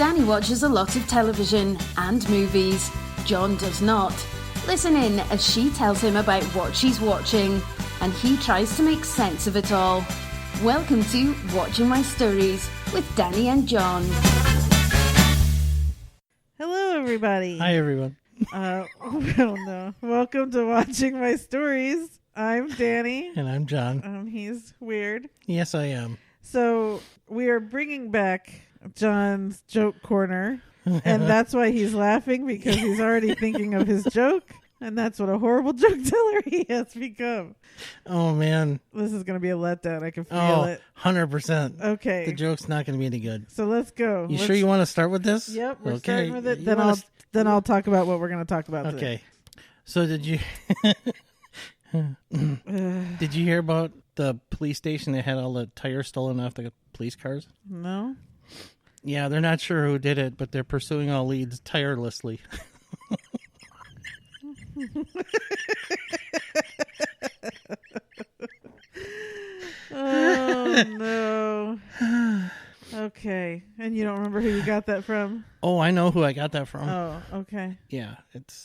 Danny watches a lot of television and movies. John does not. Listen in as she tells him about what she's watching, and he tries to make sense of it all. Welcome to Watching My Stories with Dhani and John. Hello, everybody. Hi, everyone. Oh no. Welcome to Watching My Stories. I'm Dhani. And I'm John. He's weird. Yes, I am. So we are bringing back John's joke corner, and that's why he's laughing, because he's already thinking of his joke, and that's what a horrible joke teller he has become. Oh, man. This is going to be a letdown. I can feel it. 100%. Okay. The joke's not going to be any good. So let's go. Sure you want to start with this? Yep, we're okay. starting with it. Then I'll talk about what we're going to talk about today. Okay. So did you... Did you hear about the police station that had all the tires stolen off the police cars? No. Yeah, they're not sure who did it, but they're pursuing all leads tirelessly. Oh, no. Okay. And you don't remember who you got that from? Oh, I know who I got that from. Oh, okay. Yeah,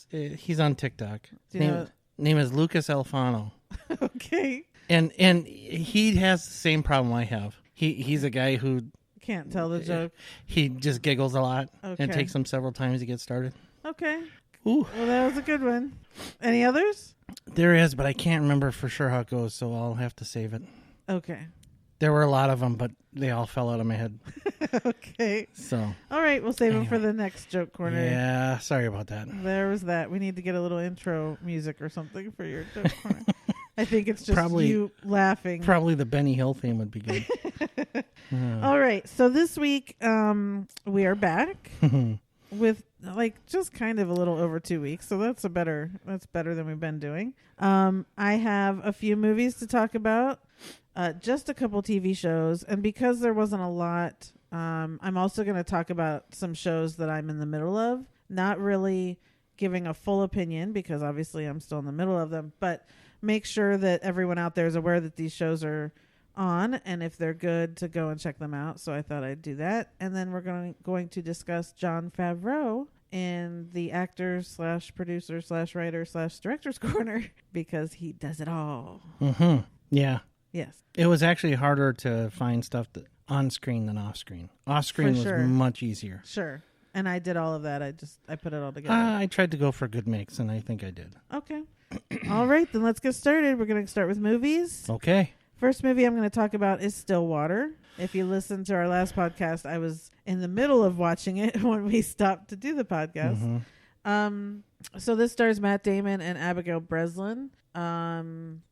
he's on TikTok. Do you know Name is Lucas Alfano. Okay. And he has the same problem I have. He's a guy who can't tell the joke. He just giggles a lot. Okay. And it takes him several times to get started. Okay. Ooh. Well, that was a good one. Any others? There is, but I can't remember for sure how it goes, so I'll have to save it. Okay. There were a lot of them, but they all fell out of my head. Okay. So. All right, we'll save them for the next joke corner. Yeah, sorry about that. There was that. We need to get a little intro music or something for your joke corner. I think it's just you laughing. Probably the Benny Hill theme would be good. All right, so this week we are back with just kind of a little over 2 weeks, so that's better than we've been doing. I have a few movies to talk about. Just a couple TV shows, and because there wasn't a lot, I'm also going to talk about some shows that I'm in the middle of. Not really giving a full opinion, because obviously I'm still in the middle of them, but make sure that everyone out there is aware that these shows are on, and if they're good, to go and check them out. So I thought I'd do that. And then we're going to discuss Jon Favreau in the actor / producer / writer / director's corner, because he does it all. Mm-hmm. Yeah. Yes. It was actually harder to find stuff on screen than off screen. Off screen was much easier. Sure. And I did all of that. I put it all together. I tried to go for a good mix, and I think I did. Okay. All right, then let's get started. We're going to start with movies. Okay. First movie I'm going to talk about is Stillwater. If you listened to our last podcast, I was in the middle of watching it when we stopped to do the podcast. Mm-hmm. So this stars Matt Damon and Abigail Breslin.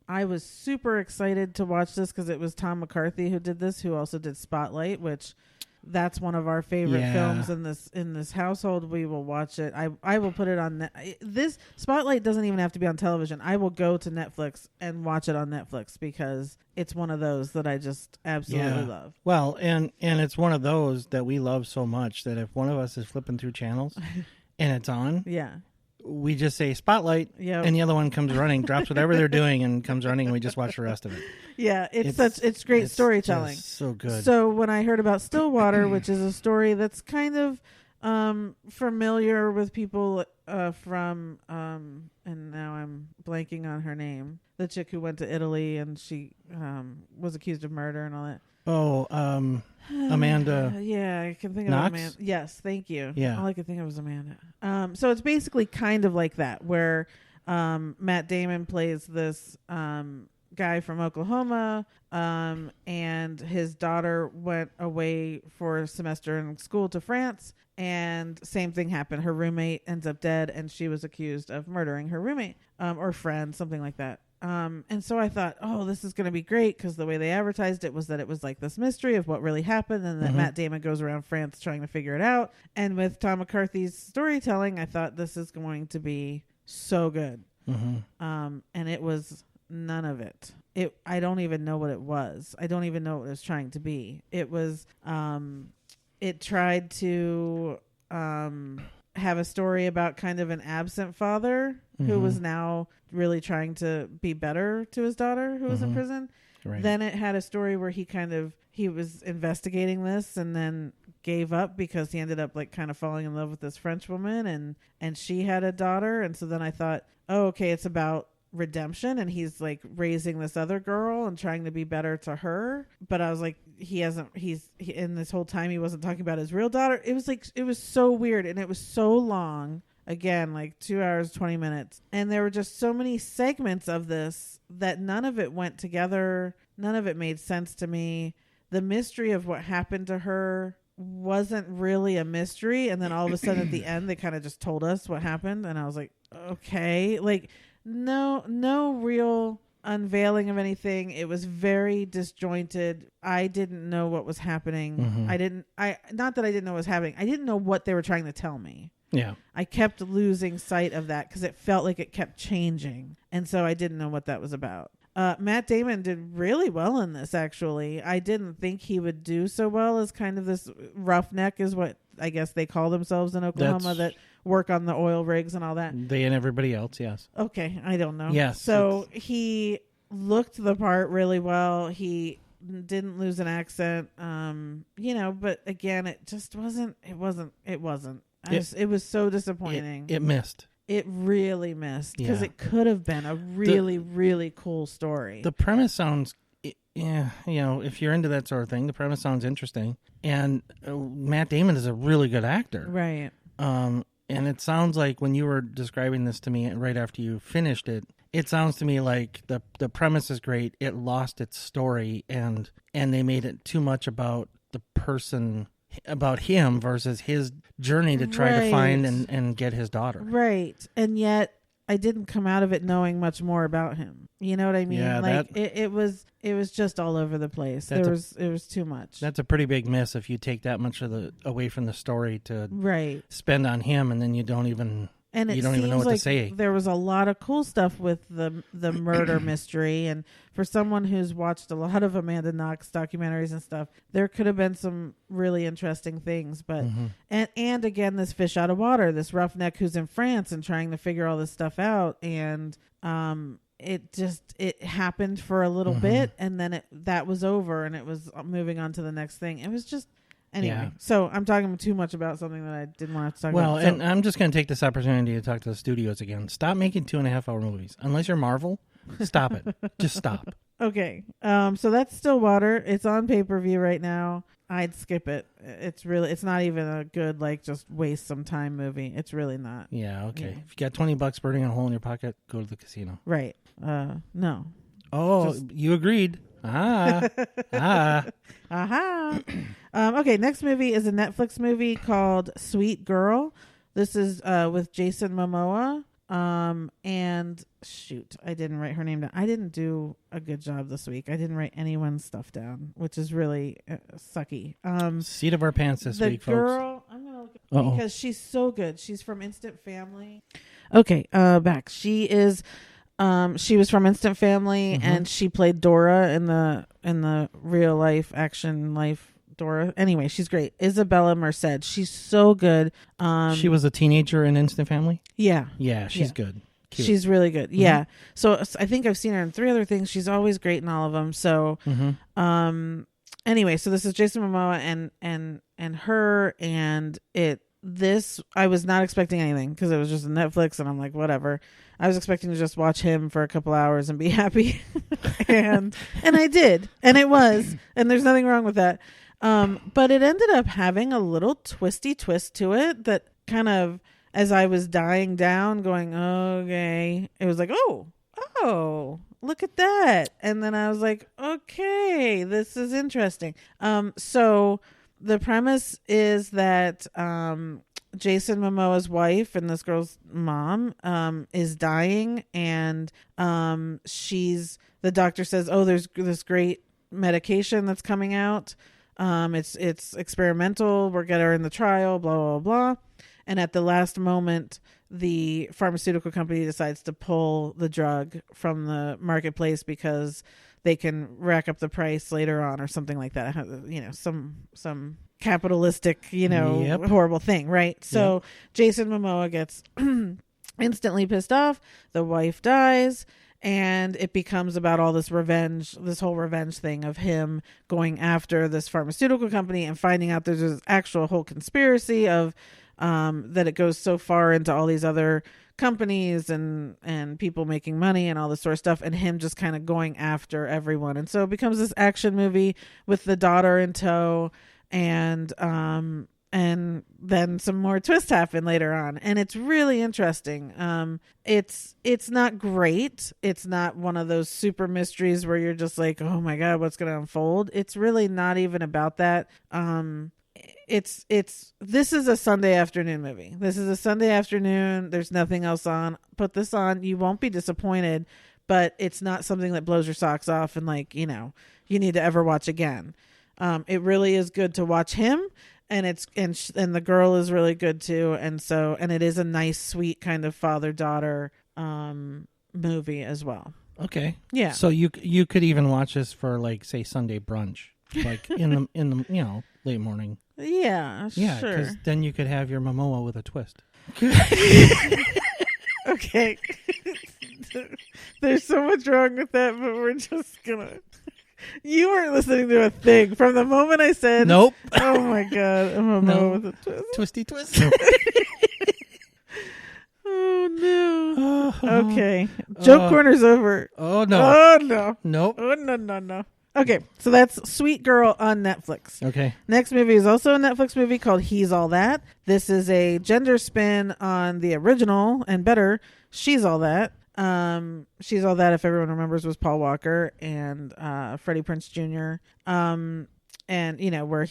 I was super excited to watch this because it was Tom McCarthy who did this, who also did Spotlight, which that's one of our favorite films in this household. We will watch it. I will put it on this Spotlight doesn't even have to be on television. I will go to Netflix and watch it on Netflix because it's one of those that I just absolutely love. Well, and it's one of those that we love so much that if one of us is flipping through channels and it's on, we just say Spotlight, and the other one comes running, drops whatever they're doing, and comes running, and we just watch the rest of it. Yeah, it's great storytelling. So good. So when I heard about Stillwater, which is a story that's kind of familiar with people from, and now I'm blanking on her name, the chick who went to Italy and she was accused of murder and all that. Oh, Amanda. Yeah, I can think Knox? of Amanda. Yes, thank you. Yeah. All I could think of was Amanda. So it's basically kind of like that, where Matt Damon plays this guy from Oklahoma, and his daughter went away for a semester in school to France, and same thing happened. Her roommate ends up dead, and she was accused of murdering her roommate or friend, something like that. And so I thought, oh, this is going to be great, because the way they advertised it was that it was like this mystery of what really happened, and that Matt Damon goes around France trying to figure it out. And with Tom McCarthy's storytelling, I thought this is going to be so good. And it was none of it. I don't even know what it was. I don't even know what it was trying to be. It was, it tried to have a story about kind of an absent father who was now really trying to be better to his daughter who was in prison. Right. Then it had a story where he was investigating this and then gave up because he ended up like kind of falling in love with this French woman, and she had a daughter. And so then I thought, oh, okay, it's about redemption, and he's like raising this other girl and trying to be better to her. But I was like, he in this whole time he wasn't talking about his real daughter. It was so weird, and it was so long. Again, like 2 hours, 20 minutes. And there were just so many segments of this that none of it went together. None of it made sense to me. The mystery of what happened to her wasn't really a mystery. And then all of a sudden at the end, they kind of just told us what happened. And I was like, okay, like no real unveiling of anything. It was very disjointed. I didn't know what was happening. Not that I didn't know what was happening. I didn't know what they were trying to tell me. Yeah. I kept losing sight of that because it felt like it kept changing. And so I didn't know what that was about. Matt Damon did really well in this, actually. I didn't think he would do so well as kind of this roughneck is what I guess they call themselves in Oklahoma that work on the oil rigs and all that. They and everybody else, yes. Okay, I don't know. Yes. So he looked the part really well. He didn't lose an accent, but again, it just wasn't. It wasn't. It was so disappointing. It missed. It really missed because it could have been a really, really cool story. The premise sounds, if you're into that sort of thing, the premise sounds interesting. And Matt Damon is a really good actor. Right. And it sounds like when you were describing this to me right after you finished it, it sounds to me like the premise is great. It lost its story and they made it too much about the person, about him versus his journey to try to find and get his daughter. Right. And yet I didn't come out of it knowing much more about him. You know what I mean? Yeah, like it was just all over the place. It was too much. That's a pretty big miss if you take that much away from the story to spend on him, and then you don't even know what to say. There was a lot of cool stuff with the murder mystery, and for someone who's watched a lot of Amanda Knox documentaries and stuff, there could have been some really interesting things. But and again, this fish out of water, this roughneck who's in France and trying to figure all this stuff out, and it happened for a little bit, and then that was over, and it was moving on to the next thing. It was just. Anyway, so I'm talking too much about something that I didn't want to talk about. Well, and I'm just going to take this opportunity to talk to the studios again. Stop making 2.5-hour movies. Unless you're Marvel, stop it. Just stop. Okay. So that's Stillwater. It's on pay-per-view right now. I'd skip it. It's not even a good, just waste some time movie. It's really not. Yeah, okay. Yeah. If you got $20 burning a hole in your pocket, go to the casino. Right. No. Oh, you agreed. Aha. Okay, next movie is a Netflix movie called Sweet Girl. This is with Jason Momoa. And shoot, I didn't write her name down. I didn't do a good job this week. I didn't write anyone's stuff down, which is really sucky. Seat of our pants this week, folks. The girl, I'm going to look at because she's so good. She's from Instant Family. Okay, back. She is... she was from Instant Family, and she played Dora in the real life action life Dora. Anyway, she's great. Isabella Merced. She's so good. She was a teenager in Instant Family? Yeah. Yeah, she's good. Cute. She's really good. Yeah. So I think I've seen her in 3 other things. She's always great in all of them. So, anyway, so this is Jason Momoa and her, and this I was not expecting anything because it was just a Netflix, and I'm like, whatever. I was expecting to just watch him for a couple hours and be happy, and I did, and it was, and there's nothing wrong with that. But it ended up having a little twisty twist to it that kind of, as I was dying down, going, okay, it was like, oh, look at that, and then I was like, okay, this is interesting. So. The premise is that Jason Momoa's wife and this girl's mom is dying, and the doctor says, there's this great medication that's coming out. It's experimental. We'll get her in the trial, blah, blah, blah. And at the last moment, the pharmaceutical company decides to pull the drug from the marketplace because they can rack up the price later on or something like that. Some capitalistic, horrible thing, right? So Jason Momoa gets instantly pissed off. The wife dies, And it becomes about all this whole revenge thing of him going after this pharmaceutical company and finding out there's this actual whole conspiracy of that it goes so far into all these other companies and people making money and all this sort of stuff, and him just kind of going after everyone. And so it becomes this action movie with the daughter in tow, and then some more twists happen later on, and it's really interesting. It's not great. It's not one of those super mysteries where you're just like, oh my god, what's going to unfold. It's really not even about that. This is a Sunday afternoon movie. This is a Sunday afternoon. There's nothing else on. Put this on. You won't be disappointed, but it's not something that blows your socks off and like, you need to ever watch again. It really is good to watch him. And and the girl is really good too, and it is a nice, sweet kind of father-daughter movie as well. Okay, yeah. So you could even watch this for like say Sunday brunch, like in the late morning. Yeah, yeah, sure. Because then you could have your Momoa with a twist. Okay, there's so much wrong with that, but we're just gonna. You weren't listening to a thing from the moment I said, nope. Oh my god, I'm a no. with a twist. Twisty twist. Oh no. Okay. Joke corner's over. Oh no. Oh no. Nope. Oh no. Okay, so that's Sweet Girl on Netflix. Okay. Next movie is also a Netflix movie called He's All That. This is a gender spin on the original and better She's All That. She's All That, if everyone remembers, was Paul Walker and Freddie Prinze Jr. And where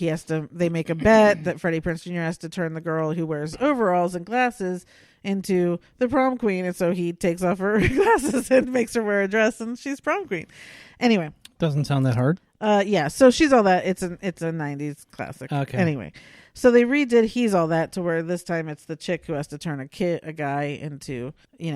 they make a bet that Freddie Prinze Jr. has to turn the girl who wears overalls and glasses into the prom queen, and so he takes off her glasses and makes her wear a dress, and she's prom queen. Anyway, doesn't sound that hard. Yeah. So She's All That. It's a 90s classic. Okay. Anyway. So they redid He's All That to where this time it's the chick who has to turn a guy into,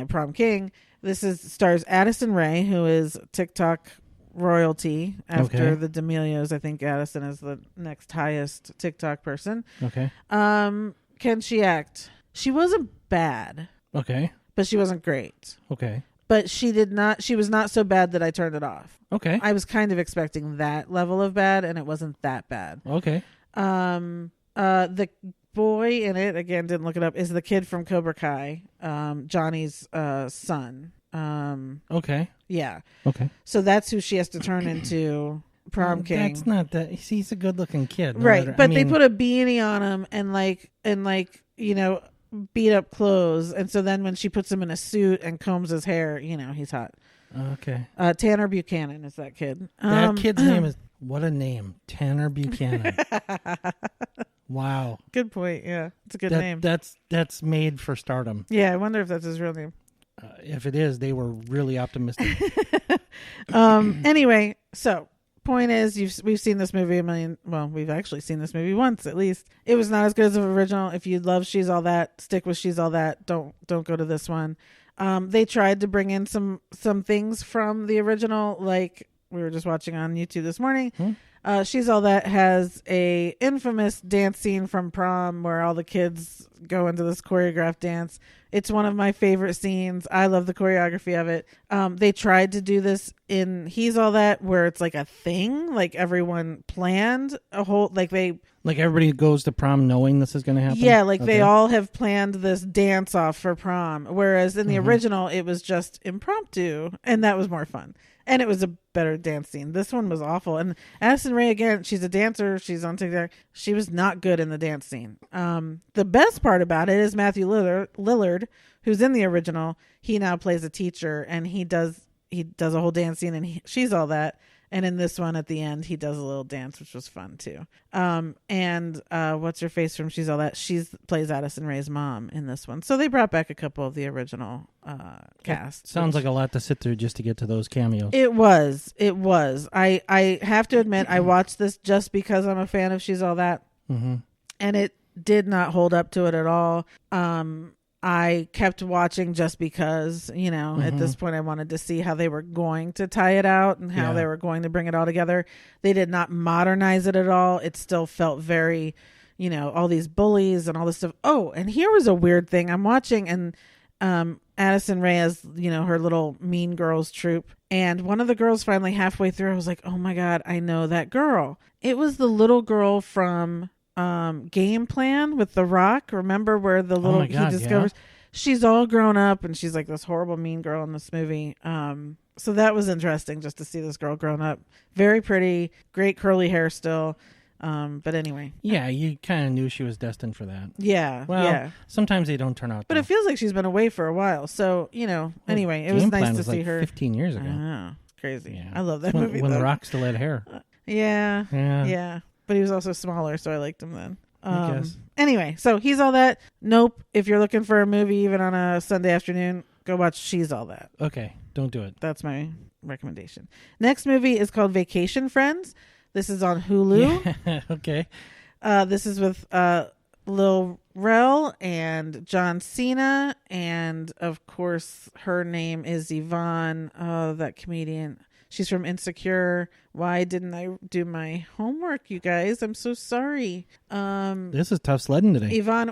prom king. This stars Addison Rae, who is TikTok royalty after the D'Amelios. I think Addison is the next highest TikTok person. Okay. Can she act? She wasn't bad. Okay. But she wasn't great. Okay. But she was not so bad that I turned it off. Okay. I was kind of expecting that level of bad, and it wasn't that bad. Okay. The boy in it, again, didn't look it up, is the kid from Cobra Kai, Johnny's son. Okay. Yeah. Okay. So that's who she has to turn into prom king. That's not that. He's a good-looking kid, right? But they put a beanie on him and beat up clothes, and so then when she puts him in a suit and combs his hair, he's hot. Okay. Tanner Buchanan is that kid. That kid's name is, what a name, Tanner Buchanan. Wow. Good point. Yeah, it's a good name. That's made for stardom. Yeah, I wonder if that's his real name. If it is, they were really optimistic. Anyway, so point is, we've seen this movie we've actually seen this movie once at least. It was not as good as the original. If you love She's All That, stick with She's All That. Don't go to this one. They tried to bring in some things from the original, like we were just watching on YouTube this morning. She's All That has a infamous dance scene from prom where all the kids go into this choreographed dance. It's one of my favorite scenes. I love the choreography of it. They tried to do this in He's All That where it's like a thing, like everyone planned a whole, like everybody goes to prom knowing this is going to happen. Yeah, they all have planned this dance off for prom. Whereas in the original, it was just impromptu, and that was more fun. And it was a better dance scene. This one was awful. And Addison Rae, again, she's a dancer. She's on TikTok. She was not good in the dance scene. The best part about it is Matthew Lillard, who's in the original. He now plays a teacher, and he does a whole dance scene, and She's All That. And in this one, at the end, he does a little dance, which was fun too. And what's her face from She's All That? She plays Addison Rae's mom in this one. So they brought back a couple of the original cast. Sounds like a lot to sit through just to get to those cameos. It was. I have to admit, I watched this just because I'm a fan of She's All That, and it did not hold up to it at all. I kept watching just because, at this point I wanted to see how they were going to tie it out and how they were going to bring it all together. They did not modernize it at all. It still felt very, all these bullies and all this stuff. Oh, and here was a weird thing I'm watching, and Addison Rae as, her little Mean Girls troupe. And one of the girls finally halfway through, I was like, oh my God, I know that girl. It was the little girl from Game Plan with The Rock. Remember where the little he discovers she's all grown up and she's like this horrible mean girl in this movie. So that was interesting just to see this girl grown up. Very pretty, great curly hair still. But anyway. Yeah, you kind of knew she was destined for that. Yeah. Well, sometimes they don't turn out. But it feels like she's been away for a while. So, anyway, it was nice to see her. 15 years ago. I know. It's crazy. Yeah. I love that movie. When The Rock still had hair. Yeah. But he was also smaller, so I liked him then. I guess. Anyway, so He's All That. Nope. If you're looking for a movie even on a Sunday afternoon, go watch She's All That. Okay. Don't do it. That's my recommendation. Next movie is called Vacation Friends. This is on Hulu. Yeah. Okay. This is with Lil Rel and John Cena. And, of course, her name is Yvonne. Oh, that comedian. She's from Insecure. Why didn't I do my homework, you guys? I'm so sorry. This is tough sledding today. Yvonne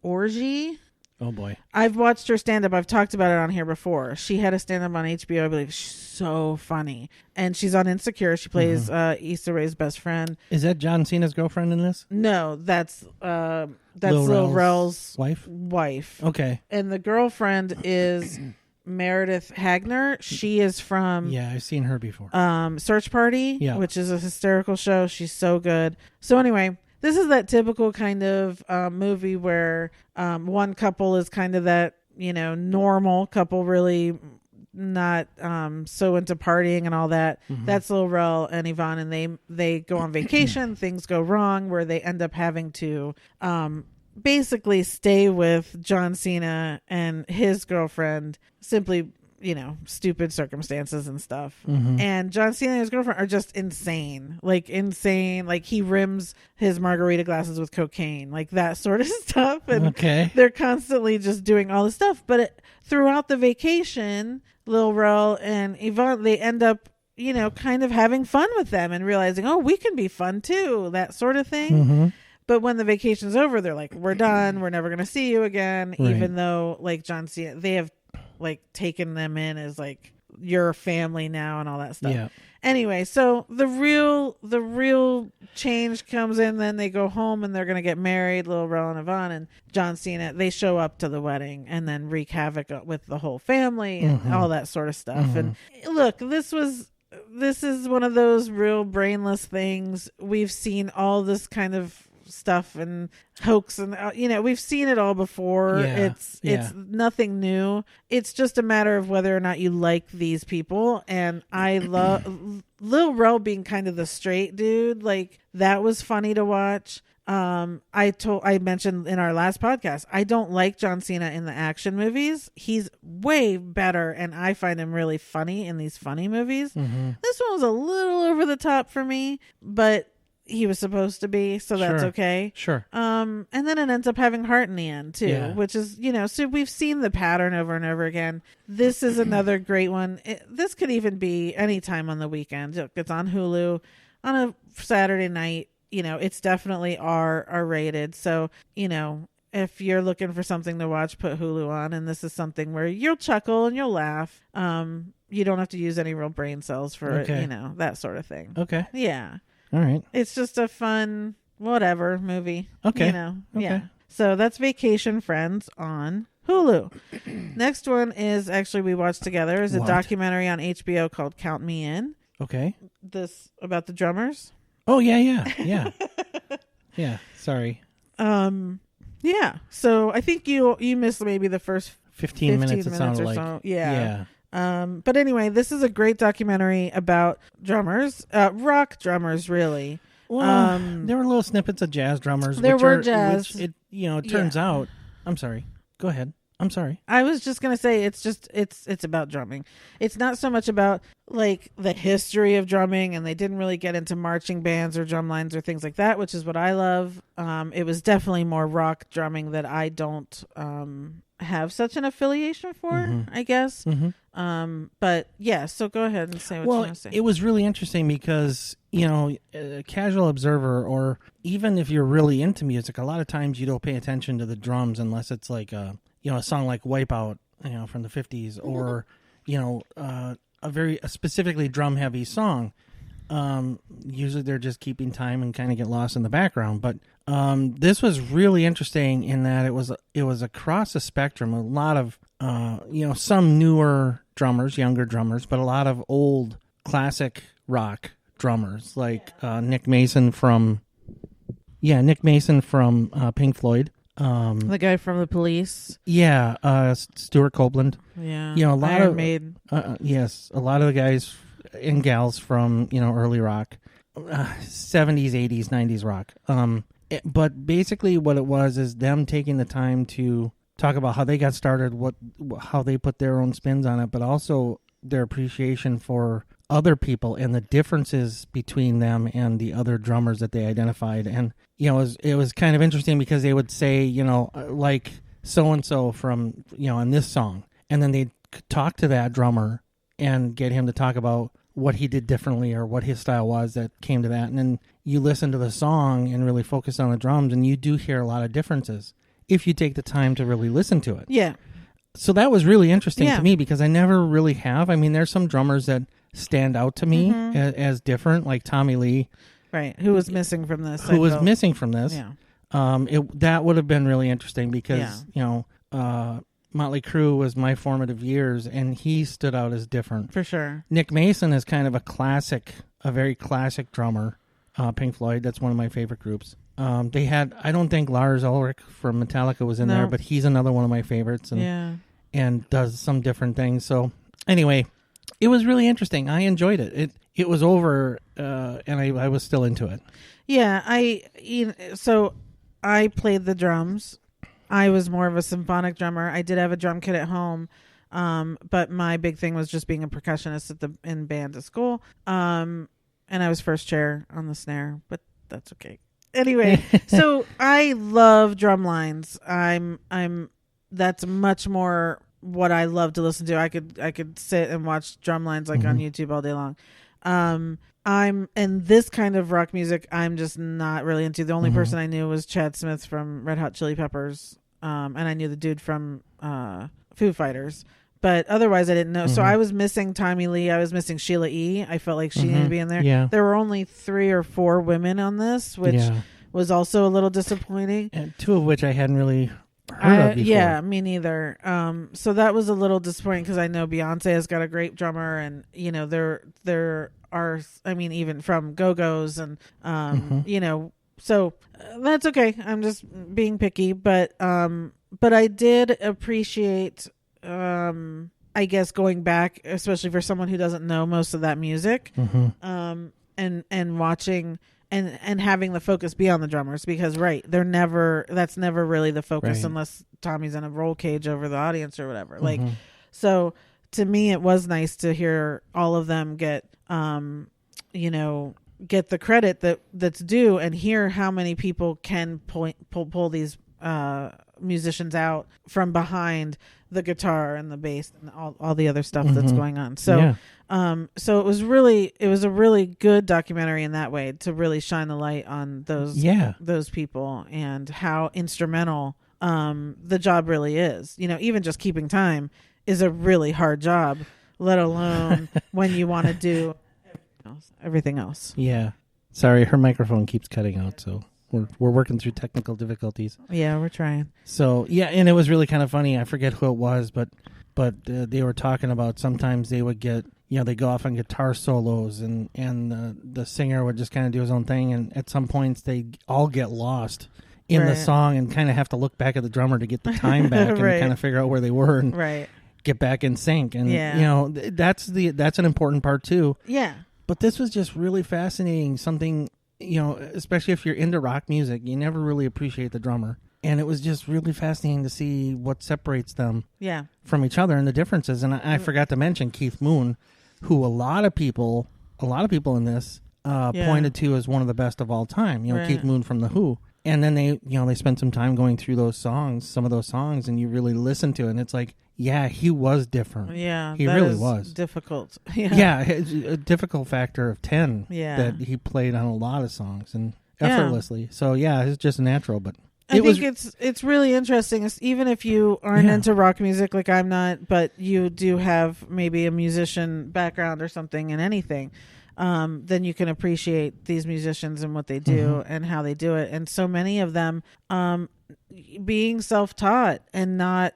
Orji. Oh, boy. I've watched her stand-up. I've talked about it on here before. She had a stand-up on HBO, I believe. She's so funny. And she's on Insecure. She plays Issa Rae's best friend. Is that John Cena's girlfriend in this? No, that's Lil Rel's wife. Okay. And the girlfriend is Meredith Hagner. She is from... Yeah, I've seen her before. Search Party, which is a hysterical show. She's so good. So anyway... This is that typical kind of movie where one couple is kind of that, normal couple, really not so into partying and all that. Mm-hmm. That's Lil Rel and Yvonne, and they go on vacation. Things go wrong where they end up having to basically stay with John Cena and his girlfriend simply, stupid circumstances and stuff. Mm-hmm. And John Cena and his girlfriend are just insane. Like he rims his margarita glasses with cocaine, like that sort of stuff. And they're constantly just doing all this stuff. But throughout the vacation, Lil Rel and Yvonne, they end up, kind of having fun with them and realizing, oh, we can be fun too, that sort of thing. Mm-hmm. But when the vacation's over, they're like, we're done. We're never going to see you again. Right. Even though like John Cena, they have like taken them in as like your family now and all that stuff. Yeah. Anyway, so the real change comes in. Then they go home and they're going to get married. Lil Rel and Yvonne and John Cena, they show up to the wedding and then wreak havoc with the whole family and all that sort of stuff. Mm-hmm. And look, this is one of those real brainless things. We've seen all this kind of stuff and hoax and we've seen it all before. It's nothing new. It's just a matter of whether or not you like these people. And I love Lil Rel being kind of the straight dude. Like that was funny to watch. I mentioned in our last podcast, I don't like John Cena in the action movies. He's way better, and I find him really funny in these funny movies. Mm-hmm. This one was a little over the top for me, but he was supposed to be, so that's okay. Sure. And then it ends up having heart in the end too, which is, so we've seen the pattern over and over again. This is another great one. This could even be any time on the weekend. It's on Hulu on a Saturday night. It's definitely R rated. So, if you're looking for something to watch, put Hulu on. And this is something where you'll chuckle and you'll laugh. You don't have to use any real brain cells for it, that sort of thing. Okay. Yeah. All right. It's just a fun, whatever movie. Okay. Okay. Yeah. So that's Vacation Friends on Hulu. Next one is actually we watched together is a documentary on HBO called Count Me In. Okay. This about the drummers. Oh yeah. Yeah. Sorry. Yeah. So I think you missed maybe the first 15 minutes it sounded like. So. Yeah. But anyway, this is a great documentary about drummers, rock drummers, really. Well, there were little snippets of jazz drummers. There were jazz. Which it turns out. I'm sorry. Go ahead. I'm sorry. I was just going to say it's about drumming. It's not so much about like the history of drumming, and they didn't really get into marching bands or drum lines or things like that, which is what I love. It was definitely more rock drumming that I don't have such an affiliation for, I guess. Mm-hmm. But yeah, so go ahead and say what you want to say. It was really interesting because, a casual observer, or even if you're really into music, a lot of times you don't pay attention to the drums unless it's like a song like Wipeout from the 50s, or a specifically drum heavy song. Usually they're just keeping time and kind of get lost in the background. But this was really interesting in that it was across the spectrum. A lot of some newer drummers, younger drummers, but a lot of old classic rock drummers like Nick Mason from Pink Floyd. The guy from The Police. Yeah, Stuart Copeland. Yeah, a lot Iron of Maiden. Yes, a lot of the guys and gals from early rock, 70s, 80s, 90s rock. But basically, what it was is them taking the time to talk about how they got started, how they put their own spins on it, but also their appreciation for other people and the differences between them and the other drummers that they identified. And it was kind of interesting because they would say like so and so from in this song, and then they'd talk to that drummer and get him to talk about what he did differently or what his style was that came to that. And then you listen to the song and really focus on the drums, and you do hear a lot of differences if you take the time to really listen to it. Yeah. So that was really interesting to me because I never really have. I mean, there's some drummers that stand out to me as different, like Tommy Lee. Right. Who was missing from this. Yeah. That would have been really interesting because, Motley Crue was my formative years, and he stood out as different. For sure. Nick Mason is kind of a very classic drummer. Pink Floyd, that's one of my favorite groups. They had, I don't think Lars Ulrich from Metallica was in there, but he's another one of my favorites and does some different things. So anyway, it was really interesting. I enjoyed it. It was over, and I was still into it. Yeah, so I played the drums. I was more of a symphonic drummer. I did have a drum kit at home, but my big thing was just being a percussionist in band at school. And I was first chair on the snare, but that's okay. Anyway, so I love drum lines. That's much more what I love to listen to. I could sit and watch drum lines on YouTube all day long. And this kind of rock music I'm just not really into. The only person I knew was Chad Smith from Red Hot Chili Peppers. And I knew the dude from Foo Fighters. But otherwise, I didn't know. So I was missing Tommy Lee. I was missing Sheila E. I felt like she needed to be in there. Yeah. There were only 3 or 4 women on this, which was also a little disappointing. And 2 of which I hadn't really heard of before. Yeah, me neither. So that was a little disappointing because I know Beyonce has got a great drummer, and there are. I mean, even from Go-Go's, and so that's okay. I'm just being picky, but I did appreciate. I guess going back, especially for someone who doesn't know most of that music, and watching and having the focus be on the drummers, because that's never really the focus unless Tommy's in a roll cage over the audience or whatever. Like, so to me, it was nice to hear all of them get the credit that's due, and hear how many people can pull these musicians out from behind the guitar and the bass and all the other stuff that's going on. So so it was a really good documentary in that way, to really shine the light on those people and how instrumental the job really is. Even just keeping time is a really hard job, let alone when you want to do everything else. Yeah. Sorry, her microphone keeps cutting out, so we're working through technical difficulties. Yeah, we're trying. So and it was really kind of funny. I forget who it was, but they were talking about sometimes they would get they go off on guitar solos, and the singer would just kind of do his own thing, and at some points they all get lost in the song and kind of have to look back at the drummer to get the time back and kind of figure out where they were and get back in sync. And that's an important part too. Yeah. But this was just really fascinating. Something. Especially if you're into rock music, you never really appreciate the drummer. And it was just really fascinating to see what separates them from each other and the differences. And I forgot to mention Keith Moon, who a lot of people in this pointed to as one of the best of all time. Keith Moon from The Who. And then they spent some time going through some of those songs, and you really listen to it, and it's like, yeah, he was different. Yeah, he really was difficult. A difficult factor of 10 that he played on a lot of songs and effortlessly. So it's just natural. But I think it's really interesting. Even if you aren't into rock music like I'm not, but you do have maybe a musician background or something in anything, then you can appreciate these musicians and what they do and how they do it. And so many of them being self-taught and not,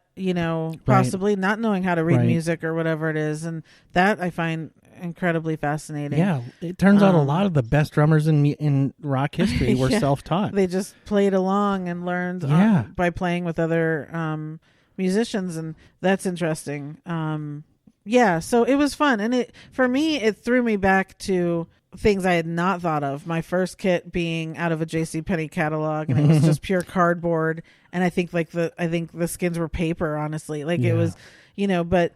possibly not knowing how to read music or whatever it is. And that I find incredibly fascinating. Yeah, it turns out a lot of the best drummers in rock history were self-taught. They just played along and learned by playing with other musicians, and that's interesting. So it was fun, and for me it threw me back to things I had not thought of. My first kit being out of a JCPenney catalog, and it was just pure cardboard, and I think the skins were paper, honestly. It was, but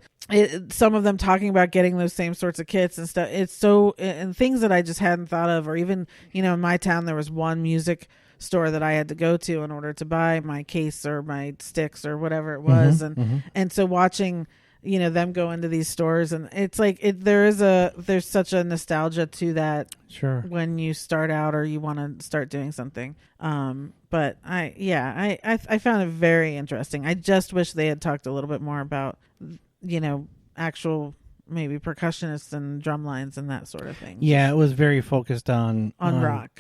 some of them talking about getting those same sorts of kits and stuff. It's so, and things that I just hadn't thought of, or even, in my town, there was one music store that I had to go to in order to buy my case or my sticks or whatever it was. And so watching, them go into these stores, and it's like, there's such a nostalgia to that. Sure. When you start out or you want to start doing something. But I found it very interesting. I just wish they had talked a little bit more about, actual maybe percussionists and drum lines and that sort of thing. Yeah, it was very focused on rock,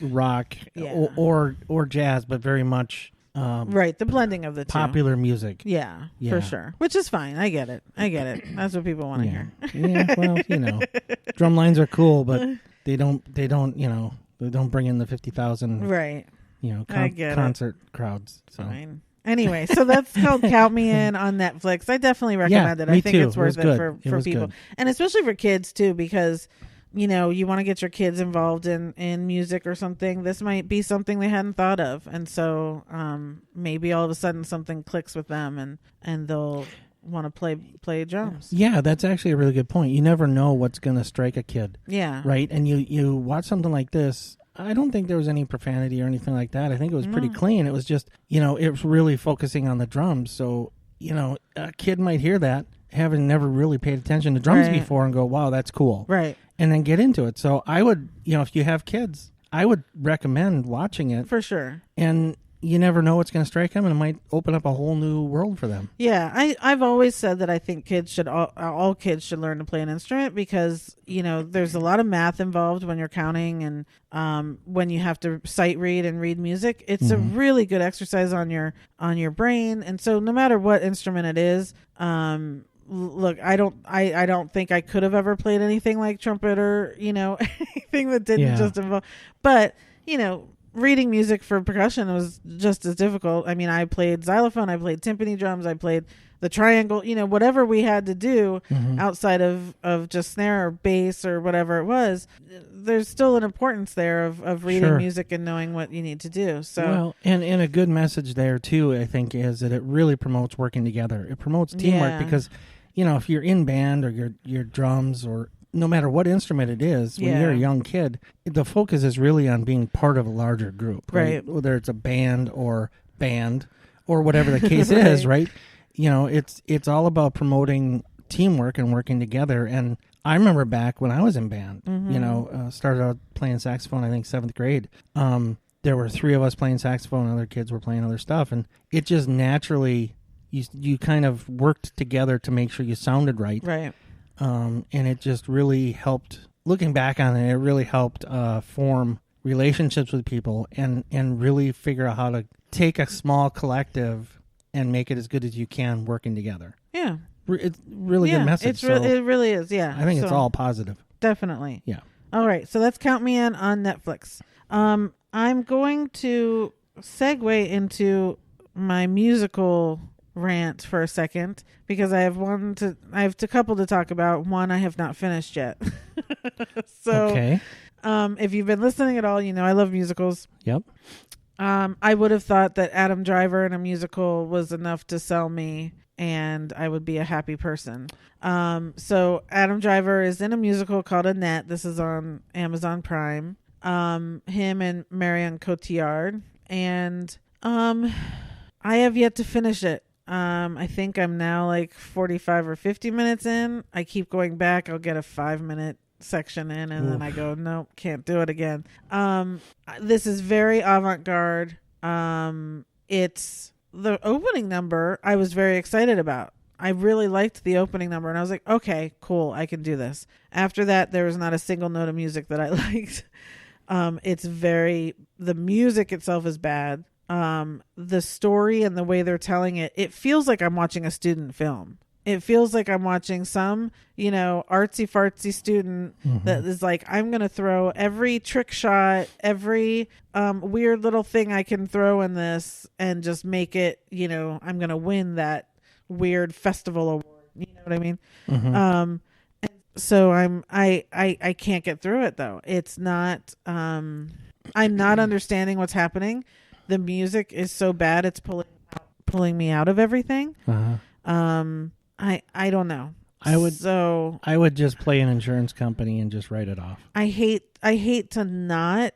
or jazz, but very much the blending of the popular music. Yeah, for sure. Which is fine. I get it. That's what people want to hear. Yeah, well, drum lines are cool, but they don't bring in the 50,000 right. Concert crowds. So. Fine. Anyway, so that's called Count Me In on Netflix. I definitely recommend it. I think it's worth it for people. Good. And especially for kids too, because you want to get your kids involved in music or something. This might be something they hadn't thought of. And so maybe all of a sudden something clicks with them and they'll want to play drums. Yeah, that's actually a really good point. You never know what's going to strike a kid. Yeah. Right? And you watch something like this. I don't think there was any profanity or anything like that. I think it was pretty clean. It was just, it was really focusing on the drums. So, a kid might hear that, having never really paid attention to drums before, and go, wow, that's cool. Right. And then get into it. So I would, if you have kids, I would recommend watching it. For sure. And you never know what's going to strike them, and it might open up a whole new world for them. Yeah, I've always said that I think kids should all kids should learn to play an instrument, because there's a lot of math involved when you're counting, and when you have to sight read and read music. It's a really good exercise on your brain. And so no matter what instrument it is, look, I don't think I could have ever played anything like trumpet or anything that didn't just involve, but reading music for percussion was just as difficult. I mean, I played xylophone, I played timpani drums, I played the triangle, whatever we had to do outside of just snare or bass or whatever it was. There's still an importance there of reading music and knowing what you need to do. So, well, and a good message there too, I think, is that it really promotes working together. It promotes teamwork because, if you're in band or your drums, or no matter what instrument it is, when you're a young kid, the focus is really on being part of a larger group, right? Whether it's a band or whatever the case is, right? It's all about promoting teamwork and working together. And I remember back when I was in band, started out playing saxophone, I think 7th grade. There were 3 of us playing saxophone, other kids were playing other stuff, and it just naturally, you kind of worked together to make sure you sounded right. Right. And it just really helped, looking back on it, it really helped form relationships with people and really figure out how to take a small collective and make it as good as you can working together. Yeah. It's really good message. It really is, yeah. I think it's all positive. Definitely. Yeah. All right, so that's Count Me In on Netflix. I'm going to segue into my musical rant for a second, because I have a couple to talk about. One I have not finished yet. So okay. If you've been listening at all, I love musicals. Yep. I would have thought that Adam Driver in a musical was enough to sell me, and I would be a happy person. So Adam Driver is in a musical called Annette. This is on Amazon Prime. Him and Marion Cotillard, and I have yet to finish it. I think I'm now like 45 or 50 minutes in. I keep going back. I'll get a 5-minute section in, and then I go, nope, can't do it again. This is very avant-garde. it's the opening number I was very excited about. I really liked the opening number, and I was like, okay, cool, I can do this. After that, there was not a single note of music that I liked. The music itself is bad. The story and the way they're telling it, it feels like I'm watching a student film. It feels like I'm watching some, artsy fartsy student that is like, I'm going to throw every trick shot, every weird little thing I can throw in this and just make it, I'm going to win that weird festival award. You know what I mean? And so I can't get through it though. It's not, I'm not understanding what's happening. The music is so bad. It's pulling me out of everything. I don't know. I would just play an insurance company and just write it off. I hate to not,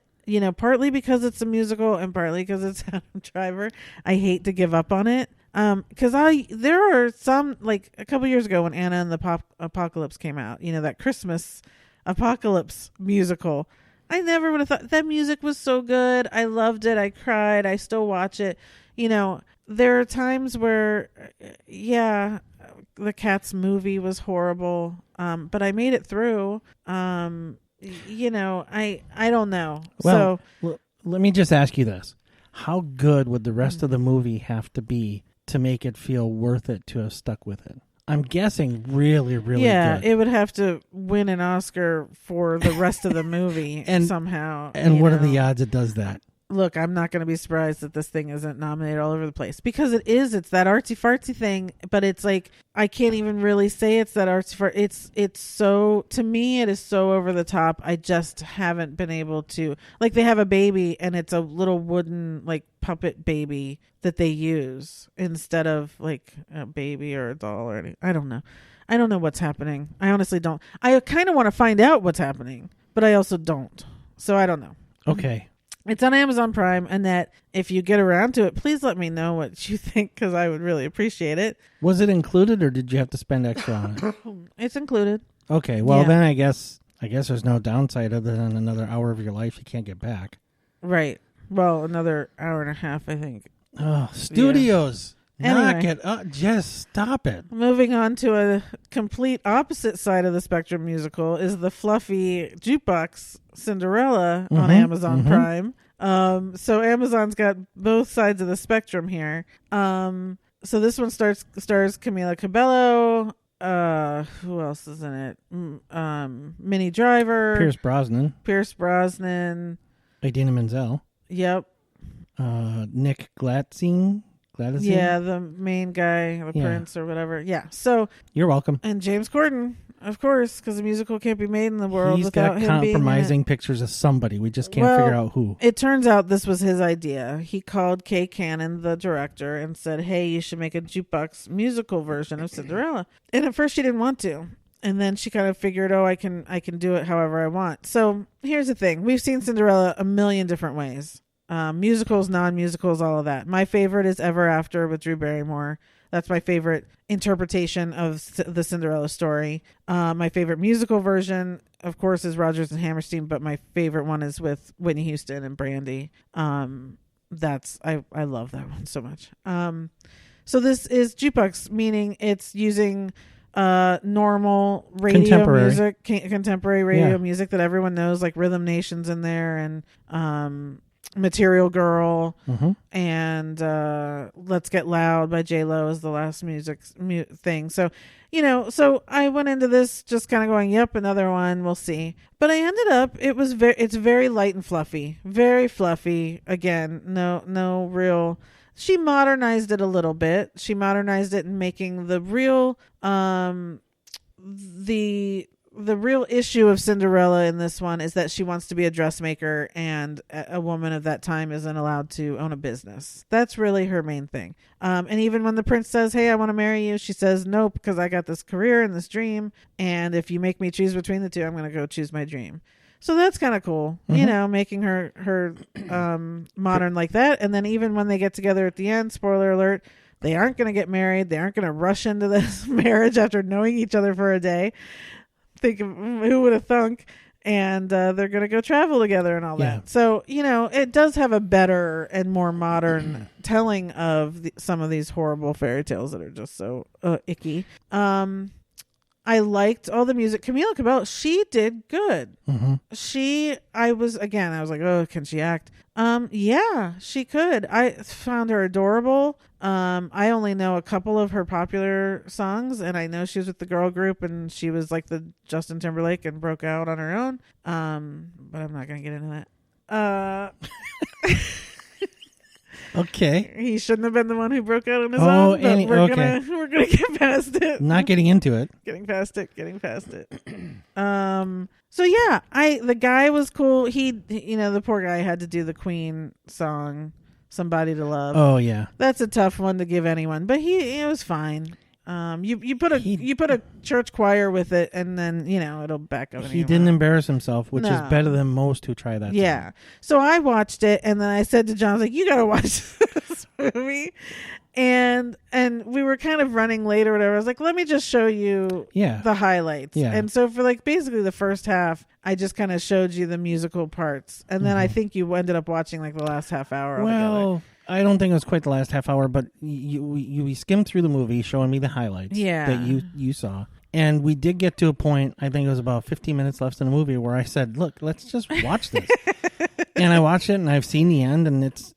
partly because it's a musical and partly because it's Adam Driver. I hate to give up on it. Because there are some, like a couple years ago when Anna and the Apocalypse came out, that Christmas Apocalypse musical. I never would have thought that music was so good. I loved it. I cried. I still watch it. There are times where, the Cats movie was horrible. But I made it through. I don't know. Well, let me just ask you this. How good would the rest of the movie have to be to make it feel worth it to have stuck with it? I'm guessing really, really good. Yeah, it would have to win an Oscar for the rest of the movie somehow. And what are the odds it does that? Look, I'm not going to be surprised that this thing isn't nominated all over the place because it is. It's that artsy fartsy thing, but it's like I can't even really say it's that artsy fartsy. It's so, to me, it is so over the top. I just haven't been able to, like, they have a baby and it's a little wooden like puppet baby that they use instead of like a baby or a doll or anything. I don't know. I don't know what's happening. I honestly don't. I kind of want to find out what's happening, but I also don't. So I don't know. Okay. It's on Amazon Prime, Annette. If you get around to it, please let me know what you think because I would really appreciate it. Was it included or did you have to spend extra on it? It's included. Okay. Well, then I guess there's no downside other than another hour of your life you can't get back. Right. Well, another hour and a half, I think. Oh, studios. Yeah. Knock anyway, it up. Just stop it. Moving on to a complete opposite side of the spectrum musical is the fluffy jukebox Cinderella on Amazon Prime. So Amazon's got both sides of the spectrum here. So this one stars Camila Cabello. Who else is in it? Minnie Driver. Pierce Brosnan. Idina Menzel. Yep. Nick Gladstein. Yeah, the main guy, the prince or whatever. Yeah. So you're welcome. And James Corden, of course, because the musical can't be made in the world without him being in it. He's got compromising pictures of somebody. We just can't figure out who. It turns out this was his idea. He called Kay Cannon, the director, and said, "Hey, you should make a jukebox musical version of Cinderella." And at first, she didn't want to. And then she kind of figured, I can do it however I want. So here's the thing: we've seen Cinderella a million different ways. Musicals, non-musicals, all of that. My favorite is Ever After with Drew Barrymore. That's my favorite interpretation of the Cinderella story. My favorite musical version, of course, is Rodgers and Hammerstein, but my favorite one is with Whitney Houston and Brandy. I love that one so much. So this is jukebox, meaning it's using normal radio music, contemporary radio music that everyone knows, like Rhythm Nation's in there and Material Girl and Let's Get Loud by J-Lo is the last music thing. So, so I went into this just kind of going, yep, another one, we'll see. But I ended up, it's very light and fluffy, very fluffy. Again, no real. She modernized it a little bit. She modernized it in making the real, the real issue of Cinderella in this one is that she wants to be a dressmaker and a woman of that time isn't allowed to own a business. That's really her main thing. And even when the prince says, "Hey, I want to marry you," she says, "Nope, because I got this career and this dream. And if you make me choose between the two, I'm going to go choose my dream." So that's kind of cool, making her modern like that. And then even when they get together at the end, spoiler alert, they aren't going to get married. They aren't going to rush into this marriage after knowing each other for a day. Think of who would have thunk. and they're going to go travel together and all that. So, it does have a better and more modern telling of some of these horrible fairy tales that are just so icky. I liked all the music. Camila Cabello, she did good. I was like, oh, can she act? Yeah, she could. I found her adorable. I only know a couple of her popular songs, and I know she was with the girl group, and she was like the Justin Timberlake and broke out on her own. But I'm not going to get into that. Okay. He shouldn't have been the one who broke out on his own. But we're gonna get past it. Not getting into it. Getting past it. So yeah, the guy was cool. He the poor guy had to do the Queen song, "Somebody to Love." Oh yeah, that's a tough one to give anyone, but it was fine. You put a church choir with it, and then it'll back up. He didn't embarrass himself, which is better than most who try that. Yeah. So I watched it, and then I said to John, I was like, "You got to watch this movie," and we were kind of running late or whatever. I was like, "Let me just show you the highlights." Yeah. And so for basically the first half, I just kind of showed you the musical parts, and then I think you ended up watching the last half hour. Well. I don't think it was quite the last half hour, but you skimmed through the movie showing me the highlights that you saw. And we did get to a point, I think it was about 15 minutes left in the movie, where I said, look, let's just watch this. And I watched it, and I've seen the end, and it's,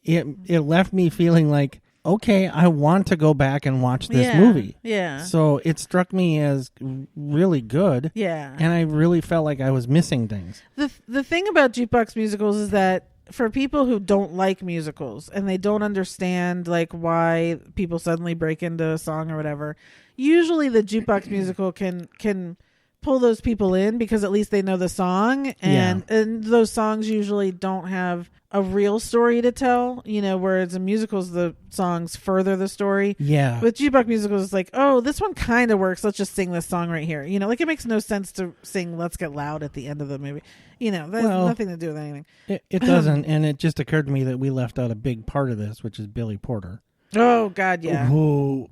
it left me feeling like, okay, I want to go back and watch this movie. Yeah. So it struck me as really good. Yeah. And I really felt like I was missing things. The thing about jukebox musicals is that for people who don't like musicals and they don't understand why people suddenly break into a song or whatever, usually the jukebox musical can pull those people in because at least they know the song, and those songs usually don't have a real story to tell, whereas in musicals the songs further the story. Yeah. With jukebox musicals it's like, oh, this one kind of works, let's just sing this song right here. It makes no sense to sing Let's Get Loud at the end of the movie. That has nothing to do with anything. It doesn't. And it just occurred to me that we left out a big part of this, which is Billy Porter. Oh God, yeah. Who,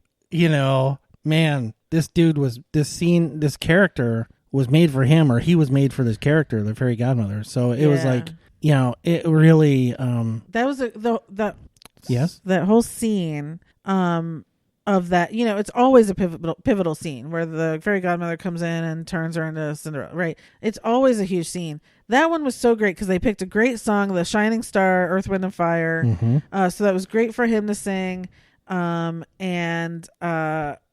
man, this character was made for him, or he was made for this character, the fairy godmother. So it was like, it really that was that whole scene of that, it's always a pivotal scene where the fairy godmother comes in and turns her into Cinderella, right? It's always a huge scene. That one was so great because they picked a great song, The Shining Star, Earth, Wind and Fire. So that was great for him to sing, and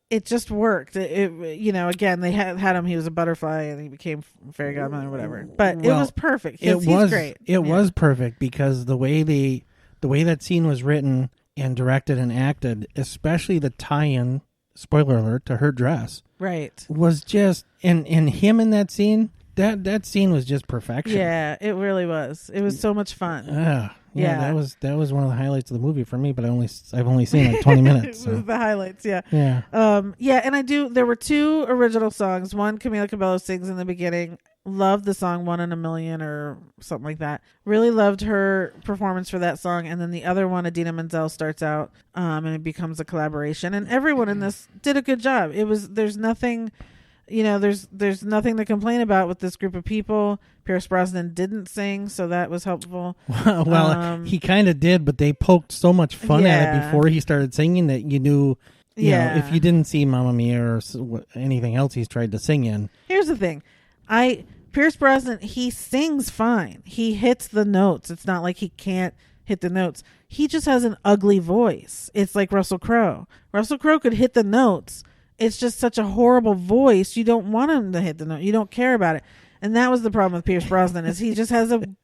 it just worked. Again, they had him. He was a butterfly, and he became fairy godmother or whatever. But it was perfect. He's great. It was perfect because the way that scene was written and directed and acted, especially the tie-in, spoiler alert, to her dress, right, was just and him in that scene. That scene was just perfection. Yeah, it really was. It was so much fun. Yeah, that was one of the highlights of the movie for me. But I've only seen 20 minutes. It was the highlights. Yeah. Yeah. And there were two original songs. One Camila Cabello sings in the beginning. Loved the song "One in a Million" or something like that. Really loved her performance for that song. And then the other one, Idina Menzel, starts out, and it becomes a collaboration. And everyone in this did a good job. There's nothing. There's nothing to complain about with this group of people. Pierce Brosnan didn't sing, so that was helpful. Well, he kind of did, but they poked so much fun at it before he started singing that you knew, if you didn't see Mamma Mia or anything else he's tried to sing in. Here's the thing. Pierce Brosnan, he sings fine. He hits the notes. It's not like he can't hit the notes. He just has an ugly voice. It's like Russell Crowe. Russell Crowe could hit the notes. It's just such a horrible voice. You don't want him to hit the note. You don't care about it. And that was the problem with Pierce Brosnan is he just has an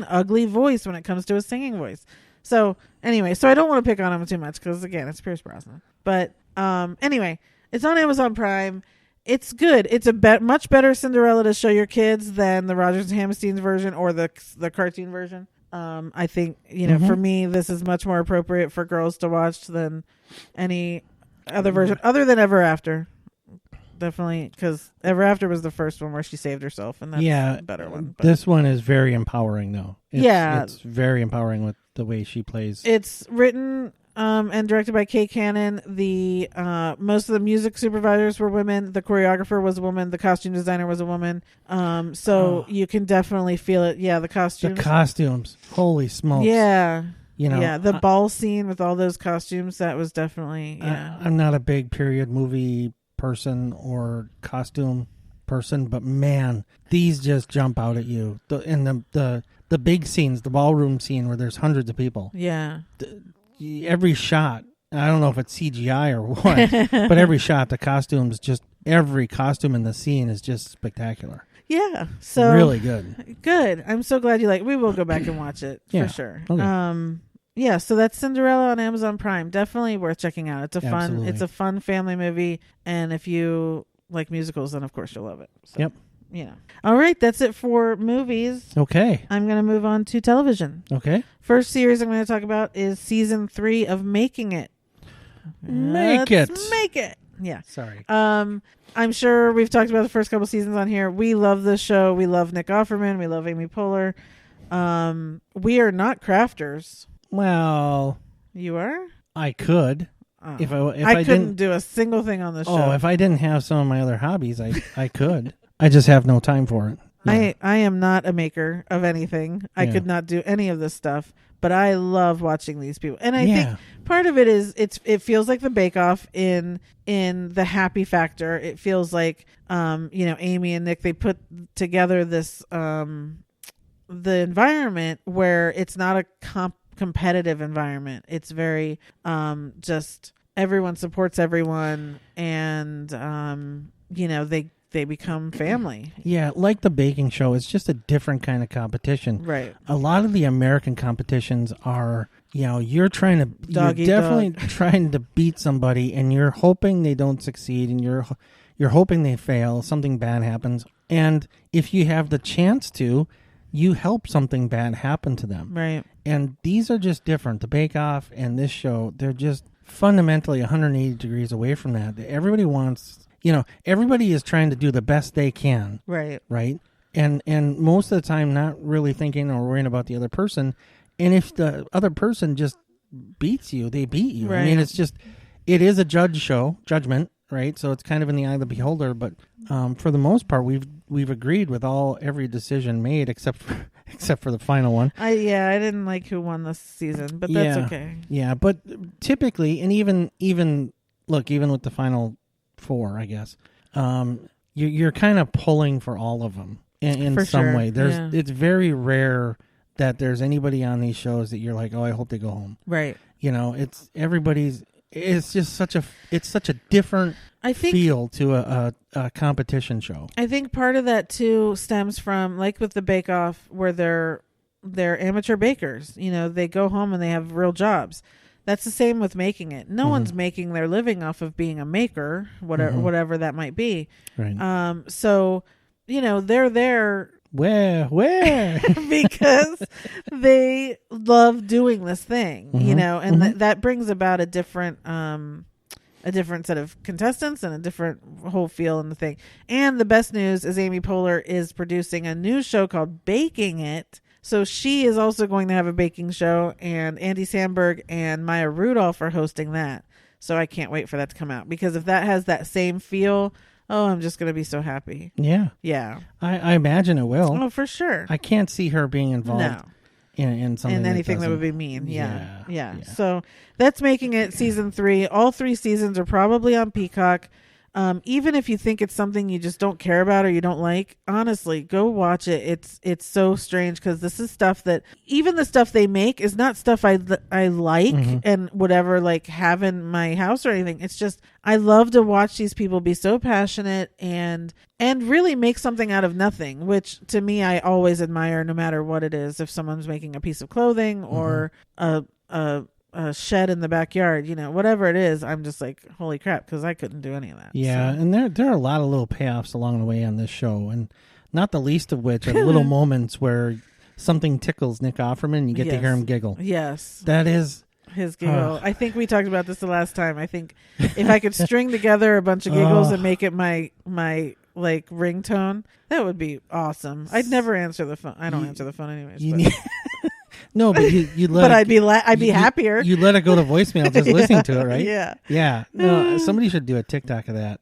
ugly voice when it comes to his singing voice. So anyway, I don't want to pick on him too much because again, it's Pierce Brosnan. But anyway, it's on Amazon Prime. It's good. It's a much better Cinderella to show your kids than the Rodgers and Hammerstein's version or the cartoon version. I think for me, this is much more appropriate for girls to watch than any other version other than Ever After. Definitely, because Ever After was the first one where she saved herself, and that's a better one. But this one is very empowering, though. It's very empowering with the way she plays. It's written and directed by Kay Cannon. The most of the music supervisors were women. The choreographer was a woman. The costume designer was a woman. So you can definitely feel it. Yeah, the costumes. The costumes. Holy smokes. Yeah. You know, yeah, the ball scene with all those costumes, that was definitely, yeah. I'm not a big period movie person or costume person, but man, these just jump out at you. The big scenes, the ballroom scene where there's hundreds of people. Yeah. Every shot, I don't know if it's CGI or what, but every shot, the costumes, just every costume in the scene is just spectacular. Yeah. So really good. Good. I'm so glad you like. We will go back and watch it for sure. Okay. Yeah, so that's Cinderella on Amazon Prime. Definitely worth checking out. Absolutely. It's a fun family movie, and if you like musicals, then of course you'll love it. So, yep. You know. All right, that's it for movies. Okay. I'm going to move on to television. Okay. First series I'm going to talk about is season 3 of Making It. Make it. Yeah. Sorry. I'm sure we've talked about the first couple seasons on here. We love this show. We love Nick Offerman. We love Amy Poehler. We are not crafters. Well, you are? I could. If I couldn't do a single thing on this show. Oh, if I didn't have some of my other hobbies, I could. I just have no time for it. Yeah. I am not a maker of anything. I could not do any of this stuff, but I love watching these people. And I think part of it is it feels like the Bake Off in the happy factor. It feels like Amy and Nick, they put together this the environment where it's not a competitive environment. It's very just everyone supports everyone, and they become family. Yeah, like the baking show, it's just a different kind of competition. Right. A lot of the American competitions are, you're definitely trying to beat somebody, and you're hoping they don't succeed, and you're hoping they fail, something bad happens. And if you have the chance to, you help something bad happen to them. Right. And these are just different. The Bake Off and this show, they're just fundamentally 180 degrees away from that. Everybody wants, everybody is trying to do the best they can. Right. Right. And most of the time not really thinking or worrying about the other person. And if the other person just beats you, they beat you. Right. I mean, it is a judgment, right? So it's kind of in the eye of the beholder, but for the most part, we've agreed with every decision made except for the final one. I didn't like who won this season, but that's okay. Yeah, but typically, and even with the final 4, I guess, you're kind of pulling for all of them in some way. It's very rare that there's anybody on these shows that you're like, oh, I hope they go home. Right. It's everybody's. It's just such a different feel to a competition show. I think part of that too stems from, like with the Bake Off, where they're amateur bakers. They go home and they have real jobs. That's the same with Making It. No one's making their living off of being a maker, whatever that might be. Right. So they're there. Where? Because they love doing this thing, and that brings about a different set of contestants and a different whole feel in the thing. And the best news is Amy Poehler is producing a new show called Baking It. So she is also going to have a baking show, and Andy Samberg and Maya Rudolph are hosting that. So I can't wait for that to come out, because if that has that same feel, I'm just going to be so happy. Yeah. Yeah. I imagine it will. Oh, for sure. I can't see her being involved in something. In anything that would be mean. Yeah. So that's Making It season 3. All 3 seasons are probably on Peacock. Even if you think it's something you just don't care about or you don't like, honestly, go watch it. It's so strange, because this is stuff that even the stuff they make is not stuff I like and whatever, like, have in my house or anything. It's just, I love to watch these people be so passionate and really make something out of nothing, which to me, I always admire, no matter what it is. If someone's making a piece of clothing or a shed in the backyard, whatever it is, I'm just like, holy crap, because I couldn't do any of that. Yeah, so. And there are a lot of little payoffs along the way on this show, and not the least of which are little moments where something tickles Nick Offerman and you get to hear him giggle. Yes. That is his giggle. I think we talked about this the last time. I think if I could string together a bunch of giggles and make it my like ringtone, that would be awesome. I'd never answer the phone. I don't answer the phone anyways. No, but you let. But I'd be happier. You let it go to voicemail just listening to it, right? Yeah. Yeah. No, somebody should do a TikTok of that,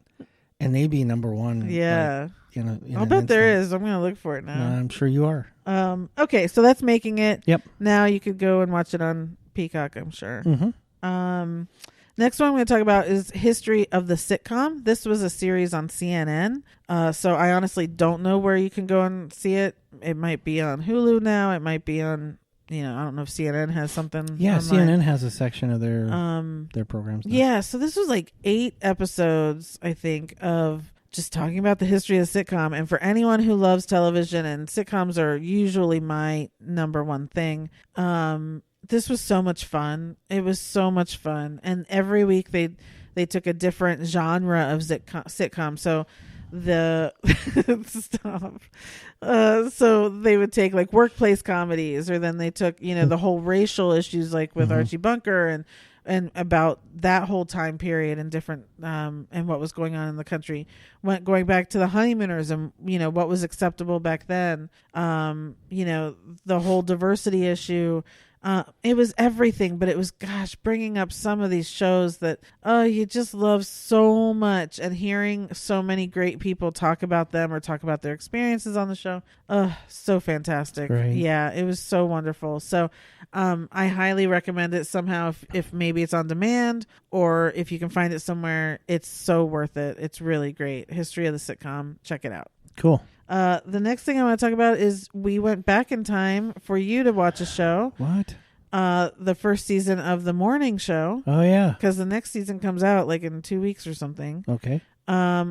and they'd be number one. Yeah. Like, I'll bet there is. I'm gonna look for it now. I'm sure you are. Okay, so that's making it. Yep. Now you could go and watch it on Peacock, I'm sure. Mm-hmm. Next one I'm going to talk about is History of the Sitcom. This was a series on CNN. So I honestly don't know where you can go and see it. It might be on Hulu now. It might be on, I don't know if CNN has something. Yeah, online. CNN has a section of their programs now. Yeah, so this was like 8 episodes, I think, of just talking about the history of the sitcom. And for anyone who loves television, and sitcoms are usually my number one thing, this was so much fun. It was so much fun. And every week they took a different genre of sitcom. So so they would take like workplace comedies, or then they took, the whole racial issues, like with Archie Bunker and about that whole time period and different and what was going on in the country, going back to the honeymooners and what was acceptable back then, the whole diversity issue. It was everything, but it was, bringing up some of these shows that, you just love so much, and hearing so many great people talk about them or talk about their experiences on the show. So fantastic. Right. Yeah, it was so wonderful. So, I highly recommend it somehow. If maybe it's on demand, or if you can find it somewhere, it's so worth it. It's really great. History of the Sitcom. Check it out. Cool. The next thing I want to talk about is we went back in time for you to watch a show. What? The first season of The Morning Show. Oh, yeah. Because the next season comes out like in 2 weeks or something. Okay.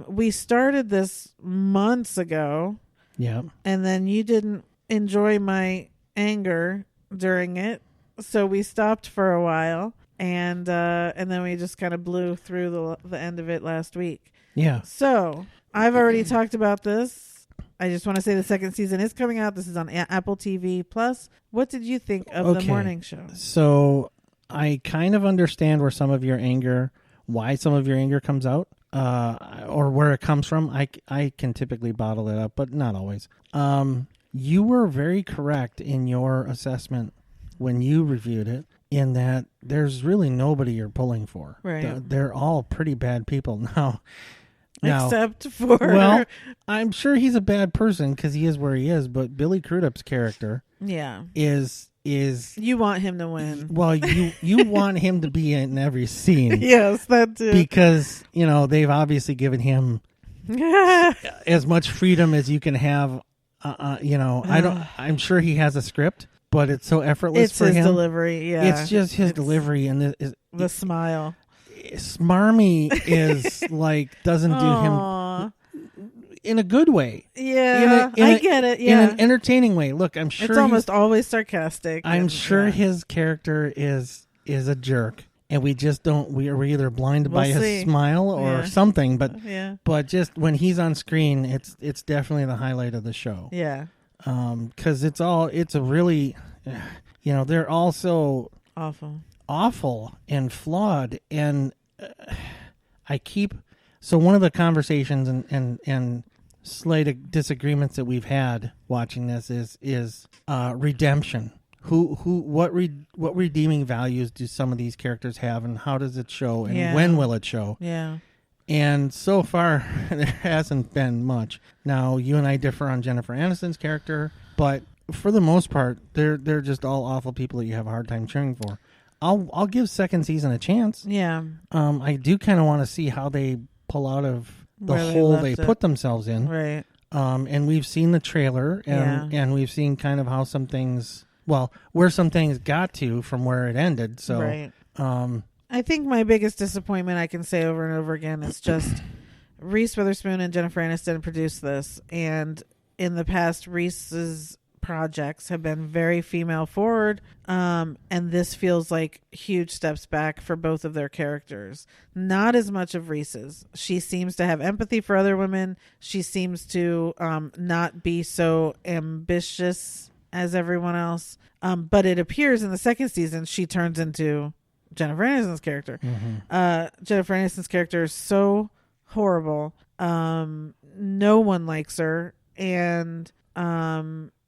We started this months ago. Yeah. And then you didn't enjoy my anger during it. So we stopped for a while. And then we just kind of blew through the end of it last week. Yeah. So I've already talked about this. I just want to say the second season is coming out. This is on Apple TV Plus. What did you think of The Morning Show? So I kind of understand why some of your anger comes out, or where it comes from. I can typically bottle it up, but not always. You were very correct in your assessment when you reviewed it, in that there's really nobody you're pulling for. Right. They're all pretty bad people now. Except for... Well, I'm sure he's a bad person because he is where he is, but Billy Crudup's character is... You want him to win. Well, you want him to be in every scene. Yes, that too. Because, they've obviously given him as much freedom as you can have. I'm sure he has a script, but it's so effortless for him. It's his delivery, yeah. It's just his delivery, and the smile. Smarmy is like, doesn't do him in a good way. Yeah, I get it. Yeah, in an entertaining way. Look, I'm sure it's almost always sarcastic. I'm sure his character is a jerk, and we just don't. We're either blinded by his smile or something. But just when he's on screen, it's definitely the highlight of the show. Yeah, because it's a really, they're all so awful and flawed, and so one of the conversations and slight disagreements that we've had watching this is redemption. What redeeming values do some of these characters have, and how does it show, and when will it show? Yeah. And so far there hasn't been much. Now you and I differ on Jennifer Aniston's character, but for the most part they're just all awful people that you have a hard time cheering for. I'll give second season a chance. Yeah. I do kind of want to see how they pull out of the hole they put themselves in. Right. And we've seen the trailer, and we've seen kind of how some things, where some things got to from where it ended. So, right. I think my biggest disappointment, I can say over and over again, is just Reese Witherspoon and Jennifer Aniston produced this, and in the past, Reese's projects have been very female forward, and this feels like huge steps back for both of their characters. Not as much of Reese's. She seems to have empathy for other women. She seems to not be so ambitious as everyone else, but it appears in the second season she turns into Jennifer Aniston's character. Jennifer Aniston's character is so horrible. No one likes her, and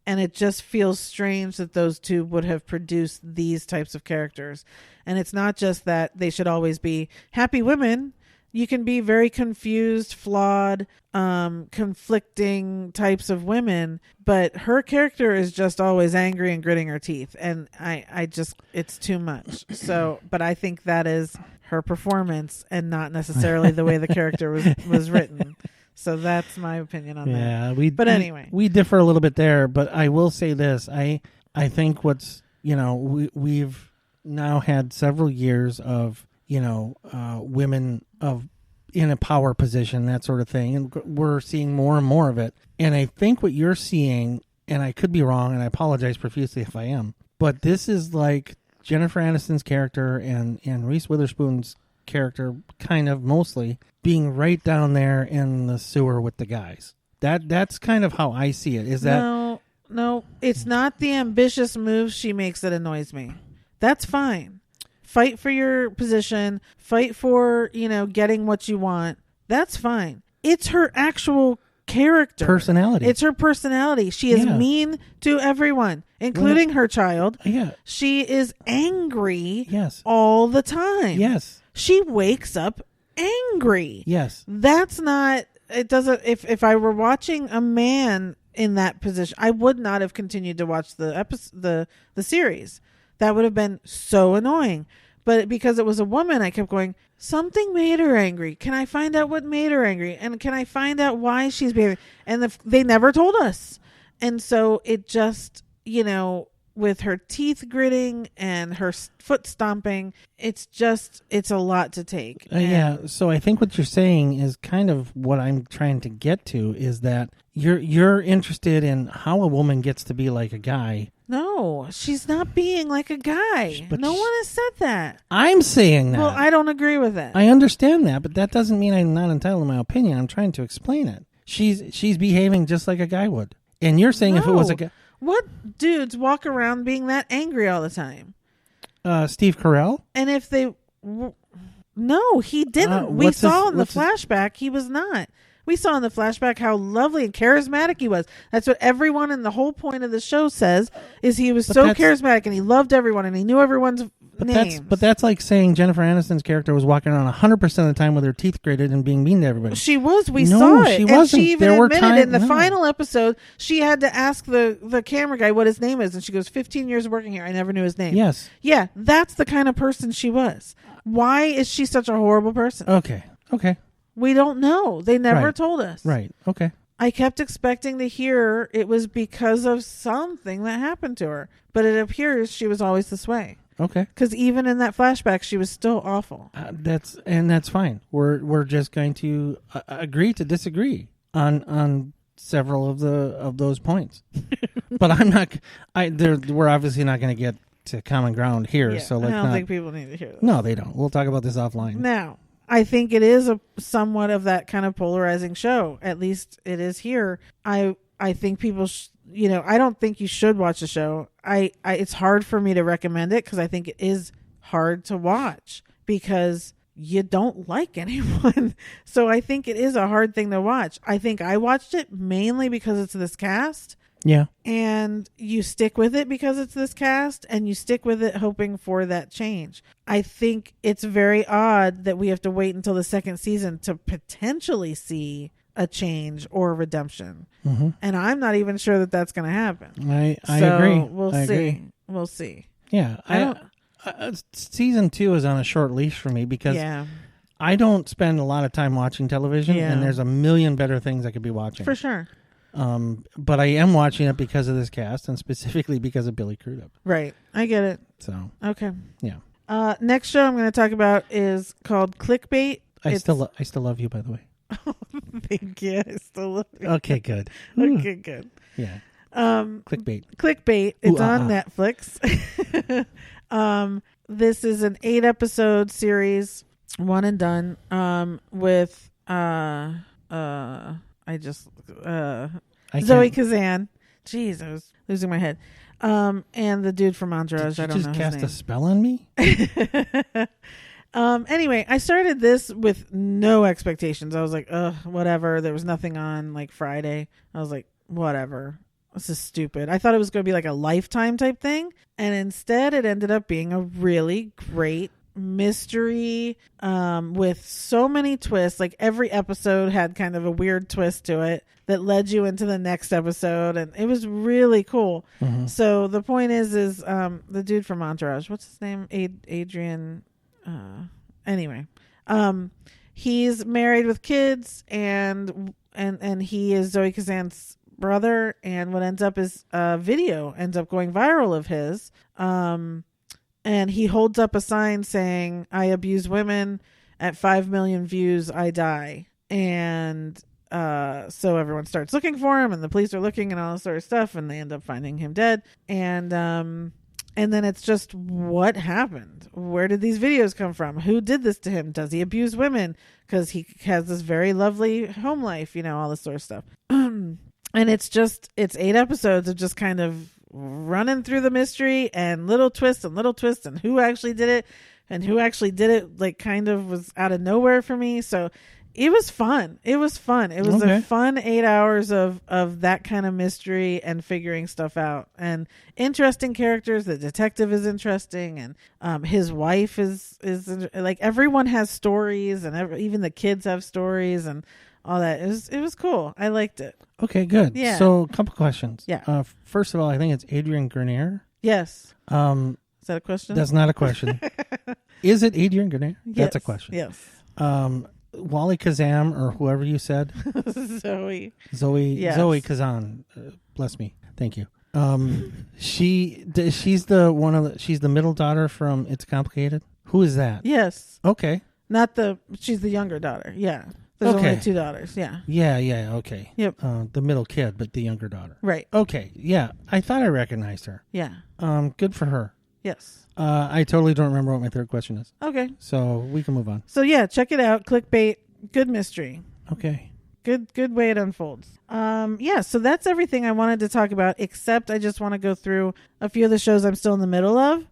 And it just feels strange that those two would have produced these types of characters. And it's not just that they should always be happy women. You can be very confused, flawed, conflicting types of women. But her character is just always angry and gritting her teeth. And I just, it's too much. So, but I think that is her performance and not necessarily the way the character was written. So that's my opinion on that. Yeah, but anyway, we differ a little bit there. But I will say this: I think what's we've now had several years of women in a power position, that sort of thing, and we're seeing more and more of it. And I think what you're seeing, and I could be wrong, and I apologize profusely if I am, but this is like Jennifer Aniston's character and Reese Witherspoon's character, kind of mostly being right down there in the sewer with the guys. That's kind of how I see it. Is that no, it's not the ambitious moves she makes that annoys me. That's fine. Fight for your position, fight for, getting what you want. That's fine. It's her actual character. Personality. It's her personality. She is mean to everyone, including her child. Yeah. She is angry yes. all the time. Yes. She wakes up angry. Yes. That's not, it doesn't, if I were watching a man in that position, I would not have continued to watch the series. That would have been so annoying. But because it was a woman, I kept going, something made her angry. Can I find out what made her angry? And can I find out why she's behaving? And they never told us. And so it just, with her teeth gritting and her foot stomping, it's a lot to take. Yeah. So I think what you're saying is kind of what I'm trying to get to, is that you're interested in how a woman gets to be like a guy. No, she's not being like a guy. But no one has said that. I'm saying that. Well, I don't agree with that. I understand that, but that doesn't mean I'm not entitled to my opinion. I'm trying to explain it. She's behaving just like a guy would. And you're saying if it was a guy... What dudes walk around being that angry all the time? Steve Carell? And if they... No, he didn't. We saw in the flashback he was not. We saw in the flashback how lovely and charismatic he was. That's what everyone in the whole point of the show says, is he was so charismatic and he loved everyone and he knew everyone's names. But that's like saying Jennifer Aniston's character was walking around 100% of the time with her teeth gritted and being mean to everybody. She was. We saw it. She wasn't. And she even admitted in the final episode, she had to ask the camera guy what his name is. And she goes, 15 years of working here, I never knew his name. Yes. Yeah, that's the kind of person she was. Why is she such a horrible person? Okay. We don't know. They never told us. Right. Okay. I kept expecting to hear it was because of something that happened to her. But it appears she was always this way. Okay. Because even in that flashback, she was still awful. That's fine. We're just going to agree to disagree on several of those points. But I'm not. We're obviously not going to get to common ground here. Yeah, so I don't think people need to hear this. No, they don't. We'll talk about this offline. Now, I think it is a somewhat of that kind of polarizing show. At least it is here. I think people, I don't think you should watch the show. It's hard for me to recommend it because I think it is hard to watch because you don't like anyone. So I think it is a hard thing to watch. I think I watched it mainly because it's this cast. Yeah. And you stick with it because it's this cast and you stick with it hoping for that change. I think it's very odd that we have to wait until the second season to potentially see a change or a redemption. Mm-hmm. And I'm not even sure that that's going to happen. I agree. We'll see. Agree. We'll see. Yeah. Season 2 is on a short leash for me because I don't spend a lot of time watching television and there's a million better things I could be watching. For sure. But I am watching it because of this cast and specifically because of Billy Crudup. Right. I get it. So. Okay. Yeah. Next show I'm going to talk about is called Clickbait. I still love you, by the way. Thank you. I still love you. Okay, good. Okay, good. Yeah. Clickbait. It's on Netflix. This is an 8-episode series, one and done. With Zoe Kazan. Jeez, I was losing my head. And the dude from Entourage. I don't know his name. Just cast a spell on me? Anyway, I started this with no expectations. I was like, whatever. There was nothing on like Friday. I was like, whatever. this is stupid. I thought it was going to be like a Lifetime type thing. And instead it ended up being a really great mystery with so many twists. Like every episode had kind of a weird twist to it that led you into the next episode, and it was really cool. So the point is the dude from Entourage, what's his name? Adrian anyway, he's married with kids, and he is Zoe Kazan's brother, and what ends up is a video ends up going viral of his, and he holds up a sign saying, "I abuse women. At 5 million views, I die." And so everyone starts looking for him, and the police are looking and all this sort of stuff, and they end up finding him dead. And then it's just, what happened? Where did these videos come from? Who did this to him? Does he abuse women? Because he has this very lovely home life, all this sort of stuff. And it's 8 episodes of just kind of running through the mystery and little twists and who actually did it, like kind of was out of nowhere for me. So it was fun. It was a fun 8 hours of that kind of mystery and figuring stuff out, and interesting characters. The detective is interesting, and his wife is like, everyone has stories, and even the kids have stories and all that. It was cool. I liked it. Okay, good. Yeah. So a couple questions. Yeah. First of all, I think it's Adrian Grenier. Yes. Is that a question? That's not a question. Is it Adrian Grenier? Yes. That's a question. Yes. Wally Kazam, or whoever you said. Zoe. Yes. Zoe Kazan. Bless me. Thank you. She's the middle daughter from It's Complicated. Who is that? Yes. Okay. She's the younger daughter. Yeah. There's only 2 daughters. Yeah. Yeah. Okay. Yep. The middle kid, but the younger daughter. Right. Okay. Yeah. I thought I recognized her. Yeah. Good for her. Yes. I totally don't remember what my third question is. Okay. So we can move on. So yeah, check it out. Clickbait. Good mystery. Okay. Good way it unfolds. Yeah, so that's everything I wanted to talk about, except I just want to go through a few of the shows I'm still in the middle of,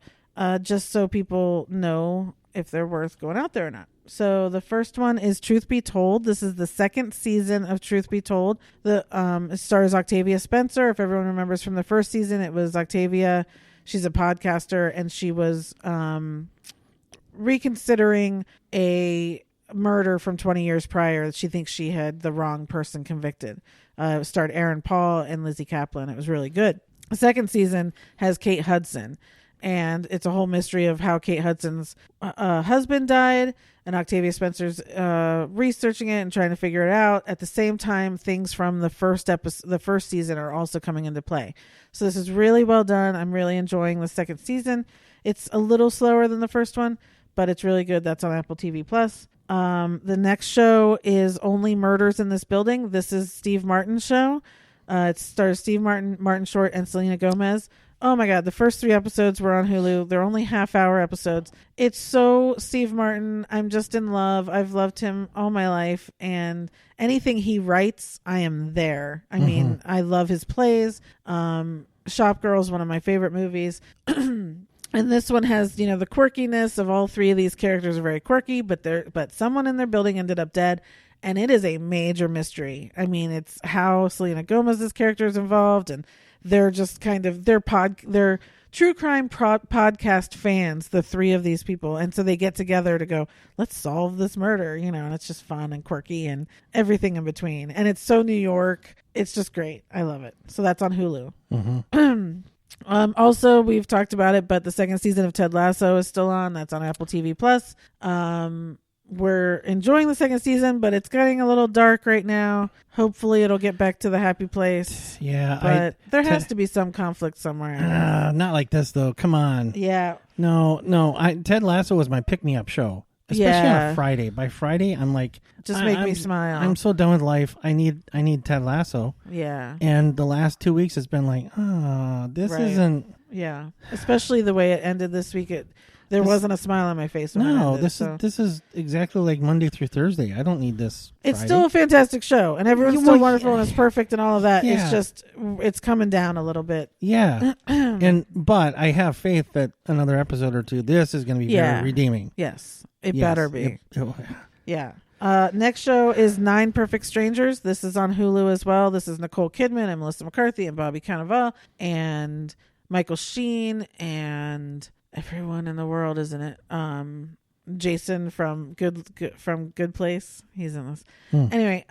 just so people know if they're worth going out there or not. So the first one is Truth Be Told. This is the 2nd season of Truth Be Told. It stars Octavia Spencer. If everyone remembers from the first season, it was Octavia. She's a podcaster, and she was reconsidering a murder from 20 years prior. She thinks she had the wrong person convicted. It starred Aaron Paul and Lizzie Kaplan. It was really good. The 2nd season has Kate Hudson, and it's a whole mystery of how Kate Hudson's husband died, and Octavia Spencer's researching it and trying to figure it out. At the same time, things from the first season are also coming into play. So this is really well done. I'm really enjoying the 2nd season. It's a little slower than the first one, but it's really good. That's on Apple TV Plus. The next show is Only Murders in This Building. This is Steve Martin's show. It stars Steve Martin Short, and Selena Gomez. Oh my God, the first 3 episodes were on Hulu. They're only half-hour episodes. It's so Steve Martin. I'm just in love. I've loved him all my life, and anything he writes, I am there. I mean, I love his plays. Shop Girl is one of my favorite movies. And this one has, the quirkiness of all 3 of these characters are very quirky, but someone in their building ended up dead, and it is a major mystery. I mean, it's how Selena Gomez's character is involved, and they're just kind of they're true crime podcast fans, the 3 of these people, and so they get together to go, let's solve this murder, and it's just fun and quirky and everything in between. And it's so New York. It's just great. I love it. So that's on Hulu. Also, we've talked about it, but the 2nd season of Ted Lasso is still on. That's on Apple TV Plus. We're enjoying the 2nd season, but it's getting a little dark right now. Hopefully it'll get back to the happy place. Yeah. But there has to be some conflict somewhere. Not like this, though. Come on. Yeah. No. Ted Lasso was my pick-me-up show. Especially on a Friday. By Friday, I'm like... Just make me smile. I'm so done with life. I need Ted Lasso. Yeah. And the last 2 weeks, it's been like, this isn't... Yeah. Especially the way it ended this week. There wasn't a smile on my face when it ended, this is exactly like Monday through Thursday. I don't need this It's Friday. still a fantastic show, and everyone's still wonderful and it's perfect and all of that. Yeah. It's just, it's coming down a little bit. Yeah. But I have faith that another episode or 2, this is going to be very redeeming. Yes. It better be. Yeah. Next show is 9 Perfect Strangers. This is on Hulu as well. This is Nicole Kidman and Melissa McCarthy and Bobby Cannavale and Michael Sheen and everyone in the world, isn't it? Jason from Good Place. He's in this. Anyway,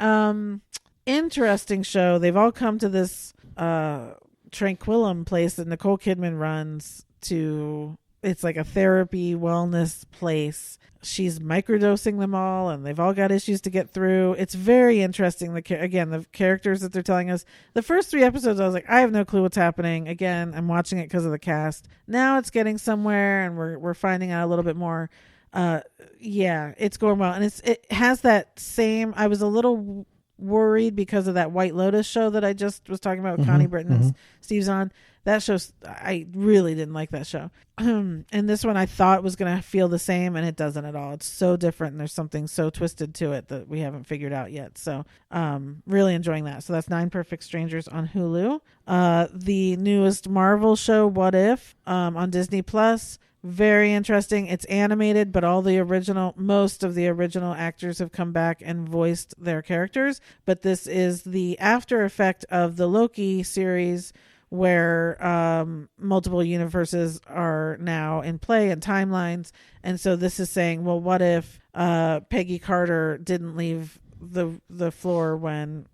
interesting show. They've all come to this Tranquillum place that Nicole Kidman runs to. It's like a therapy wellness place. She's microdosing them all, and they've all got issues to get through. It's very interesting. Again, the characters that they're telling us. The first 3 episodes, I was like, I have no clue what's happening. Again, I'm watching it because of the cast. Now it's getting somewhere, and we're finding out a little bit more. Yeah, it's going well, and it has that same. I was a little worried because of that White Lotus show that I just was talking about with Connie Britton and Steve Zahn. That show, I really didn't like that show. And this one I thought was going to feel the same, and it doesn't at all. It's so different, and there's something so twisted to it that we haven't figured out yet. So really enjoying that. So that's 9 Perfect Strangers on Hulu. The newest Marvel show, What If, on Disney Plus. Very interesting. It's animated, but most of the original actors have come back and voiced their characters. But this is the after effect of the Loki series, where multiple universes are now in play and timelines. And so this is saying, well, what if Peggy Carter didn't leave the floor when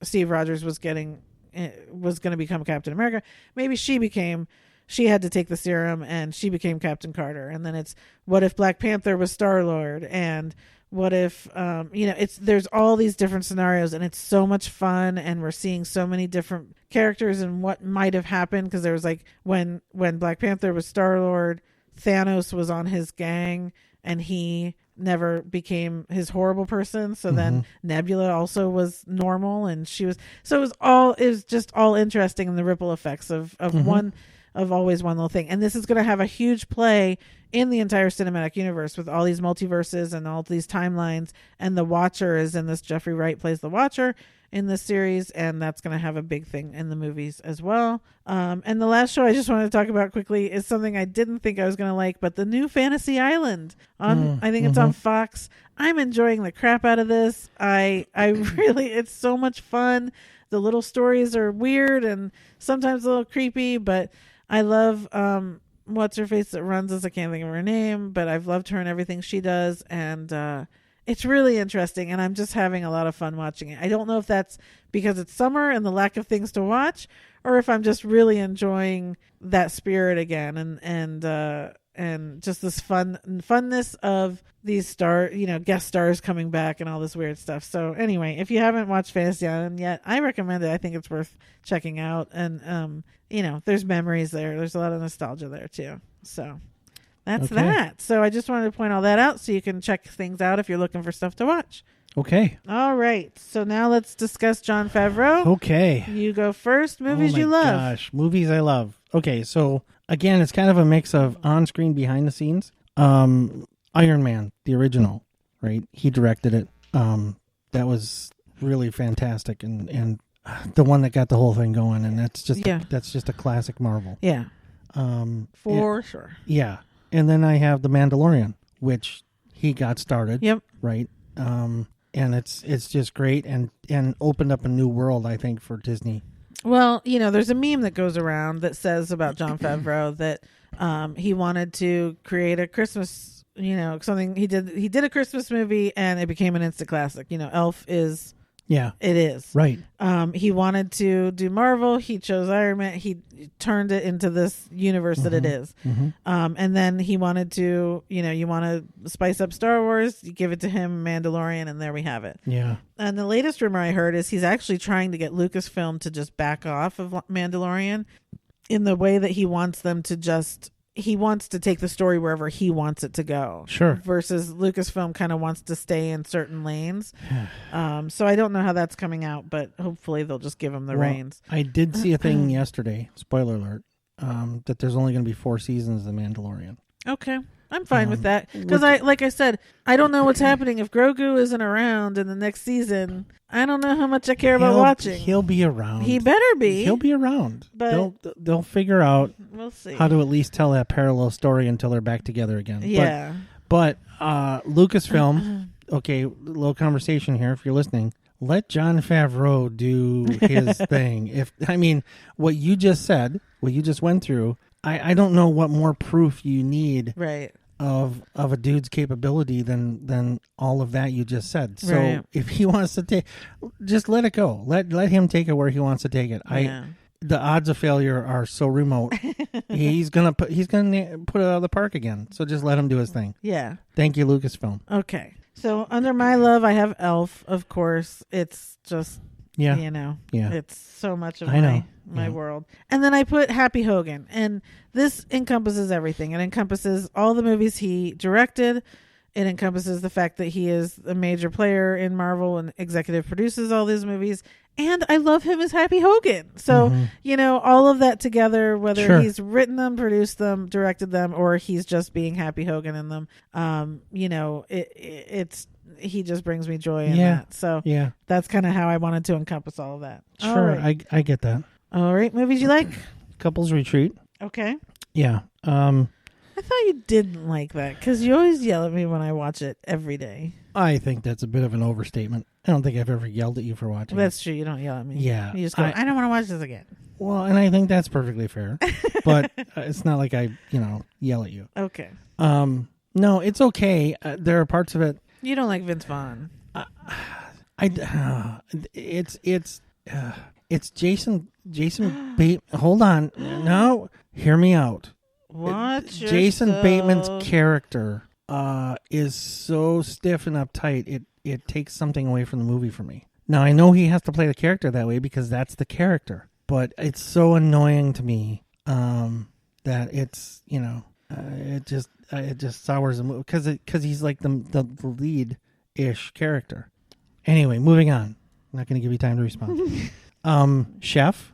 Steve Rogers was going to become Captain America? Maybe she had to take the serum and she became Captain Carter. And then it's, what if Black Panther was Star-Lord? And what if, there's all these different scenarios, and it's so much fun. And we're seeing so many different characters and what might have happened. Cause there was like, when Black Panther was Star-Lord, Thanos was on his gang and he never became his horrible person. So then Nebula also was normal, and she was, so it was just all interesting, in the ripple effects of always one little thing. And this is going to have a huge play in the entire cinematic universe with all these multiverses and all these timelines. And the Watcher is in this. Jeffrey Wright plays the Watcher in this series, and that's going to have a big thing in the movies as well. And the last show I just wanted to talk about quickly is something I didn't think I was going to like, but the new Fantasy Island on, I think it's on Fox. I'm enjoying the crap out of this. I really, it's so much fun. The little stories are weird and sometimes a little creepy, but I love what's her face that runs this. I can't think of her name, but I've loved her and everything she does, and it's really interesting, and I'm just having a lot of fun watching it. I don't know if that's because it's summer and the lack of things to watch, or if I'm just really enjoying that spirit again, and just this funness of these guest stars coming back and all this weird stuff. So anyway, if you haven't watched Fantasy Island yet, I recommend it. I think it's worth checking out. And, there's memories there. There's a lot of nostalgia there too. So that's that. So I just wanted to point all that out so you can check things out if you're looking for stuff to watch. Okay. All right. So now let's discuss Jon Favreau. Okay. You go first. Movies you love. Gosh, movies I love. Okay. So again, it's kind of a mix of on-screen, behind the scenes. Iron Man, the original, right? He directed it. That was really fantastic, and the one that got the whole thing going, and that's just a classic Marvel. Yeah. For sure. Yeah. And then I have The Mandalorian, which he got started. Yep. Right. And it's just great and opened up a new world, I think, for Disney. Well, there's a meme that goes around that says about Jon Favreau that he wanted to create a Christmas, something. He did a Christmas movie and it became an instant classic. Elf is. Yeah, it is. Right. He wanted to do Marvel. He chose Iron Man. He turned it into this universe that it is. And then he wanted to, you want to spice up Star Wars, you give it to him, Mandalorian, and there we have it. Yeah. And the latest rumor I heard is he's actually trying to get Lucasfilm to just back off of Mandalorian in the way that he wants them to he wants to take the story wherever he wants it to go. Sure. Versus Lucasfilm kind of wants to stay in certain lanes. So I don't know how that's coming out, but hopefully they'll just give him the reins. I did see a thing yesterday, spoiler alert, that there's only going to be 4 seasons of The Mandalorian. Okay. I'm fine with that. Because like I said, I don't know what's happening. If Grogu isn't around in the next season, I don't know how much I care about watching. He'll be around. He better be. He'll be around. But they'll figure out we'll see how to at least tell that parallel story until they're back together again. Yeah. But Lucasfilm, okay, little conversation here if you're listening. Let Jon Favreau do his thing. What you just said, what you just went through, I don't know what more proof you need of a dude's capability than all of that you just said. So if he wants to take, just let it go. Let him take it where he wants to take it. The odds of failure are so remote. He's gonna put it out of the park again. So just let him do his thing. Yeah. Thank you, Lucasfilm. Okay. So under my love, I have Elf. Of course, it's just it's so much of my world. And then I put Happy Hogan, and this encompasses everything. It encompasses all the movies he directed. It encompasses the fact that he is a major player in Marvel and executive produces all these movies. And I love him as Happy Hogan. So, all of that together, whether he's written them, produced them, directed them, or he's just being Happy Hogan in them, he just brings me joy in that. So that's kind of how I wanted to encompass all of that. Sure, right. I get that. All right, movies you like? Couples Retreat. Okay. Yeah. I thought you didn't like that because you always yell at me when I watch it every day. I think that's a bit of an overstatement. I don't think I've ever yelled at you for watching That's true. You don't yell at me. Yeah. You just go, I don't want to watch this again. Well, and I think that's perfectly fair. But it's not like I, yell at you. Okay. No, it's okay. There are parts of it. You don't like Vince Vaughn. It's Jason Bateman. Hold on. No, hear me out. Jason Bateman's character is so stiff and uptight. It takes something away from the movie for me. Now I know he has to play the character that way because that's the character, but it's so annoying to me that it's it just sours the movie because he's like the lead-ish character. Anyway, moving on. I'm not going to give you time to respond. Chef,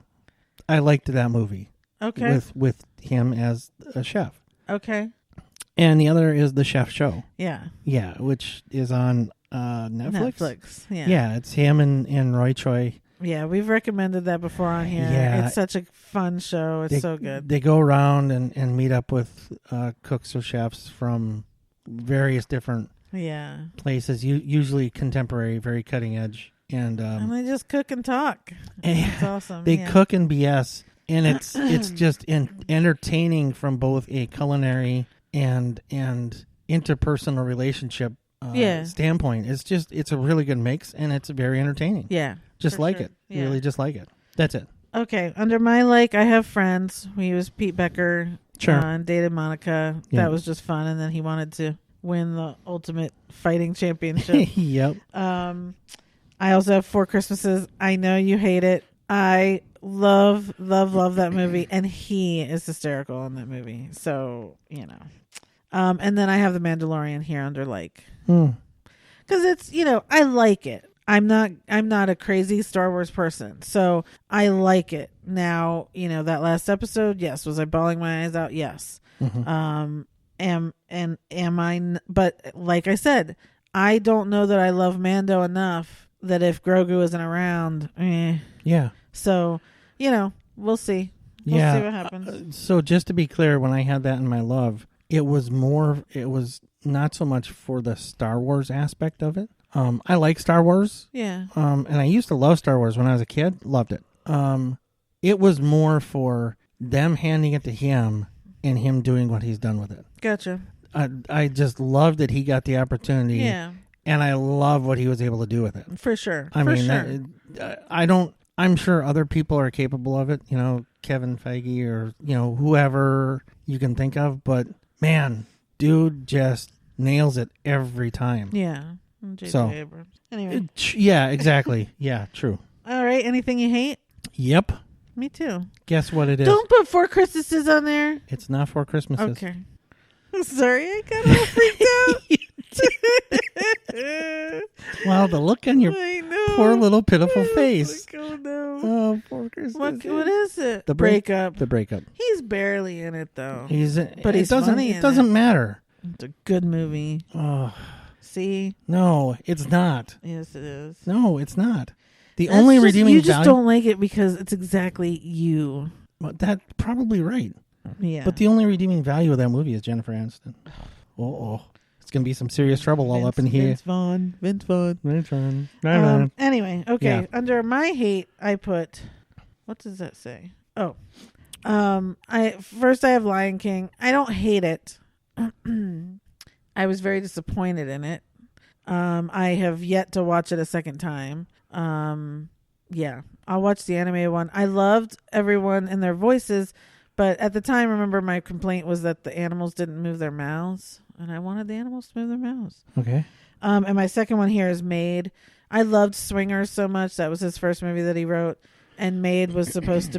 I liked that movie. Okay. With him as a chef. Okay. And the other is The Chef Show. Yeah. Yeah, which is on Netflix. Yeah. Yeah, it's him and Roy Choi. Yeah, we've recommended that before on here. Yeah. It's such a fun show. It's so good. They go around and meet up with cooks or chefs from various different places, usually contemporary, very cutting edge. And they just cook and talk. It's awesome. They cook and BS. And it's just entertaining from both a culinary and interpersonal relationship standpoint. It's a really good mix, and it's very entertaining. Yeah, just like it. Yeah. Really, just like it. That's it. Okay, under my I have Friends. We used Pete Becker and dated Monica. Yeah. That was just fun, and then he wanted to win the ultimate fighting championship. Yep. I also have Four Christmases. I know you hate it. I love that movie, and he is hysterical in that movie. So, and then I have The Mandalorian here under because it's, I like it. I'm not a crazy Star Wars person, so I like it. Now, that last episode, yes. Was I bawling my eyes out? Yes. Mm-hmm. But like I said, I don't know that I love Mando enough that if Grogu isn't around, yeah. So, we'll see. We'll see what happens. So just to be clear, when I had that in my love, it was not so much for the Star Wars aspect of it. I like Star Wars. Yeah. And I used to love Star Wars when I was a kid. Loved it. It was more for them handing it to him and him doing what he's done with it. Gotcha. I just loved that he got the opportunity. Yeah. And I love what he was able to do with it. For sure. I'm sure other people are capable of it, Kevin Feige or, whoever you can think of. But, man, dude just nails it every time. Yeah. J.J. Abrams. Anyway. Yeah, exactly. Yeah, true. All right. Anything you hate? Yep. Me too. Guess what it is? Don't put Four Christmases on there. It's not Four Christmases. Okay. Sorry, I got all freaked out. Wow, the look on your poor little pitiful face. Oh, no. Oh, Four Christmases. What is it? The breakup. The breakup. He's barely in it, though. But it doesn't matter. It's a good movie. Oh. See? No, it's not. Yes, it is. No, it's not. The only redeeming value... You just don't like it because it's exactly you. Well, that's probably right. Yeah. But the only redeeming value of that movie is Jennifer Aniston. It's going to be some serious trouble all up in here. Vince Vaughn. Anyway, okay. Yeah. Under my hate, I put, what does that say? Oh, I have Lion King. I don't hate it. I was very disappointed in it. I have yet to watch it a second time. Yeah, I'll watch the animated one. I loved everyone and their voices, but at the time, remember my complaint was that the animals didn't move their mouths, and I wanted the animals to move their mouths. Okay. And my second one here is Maid. I loved Swingers so much. That was his first movie that he wrote, and Maid was supposed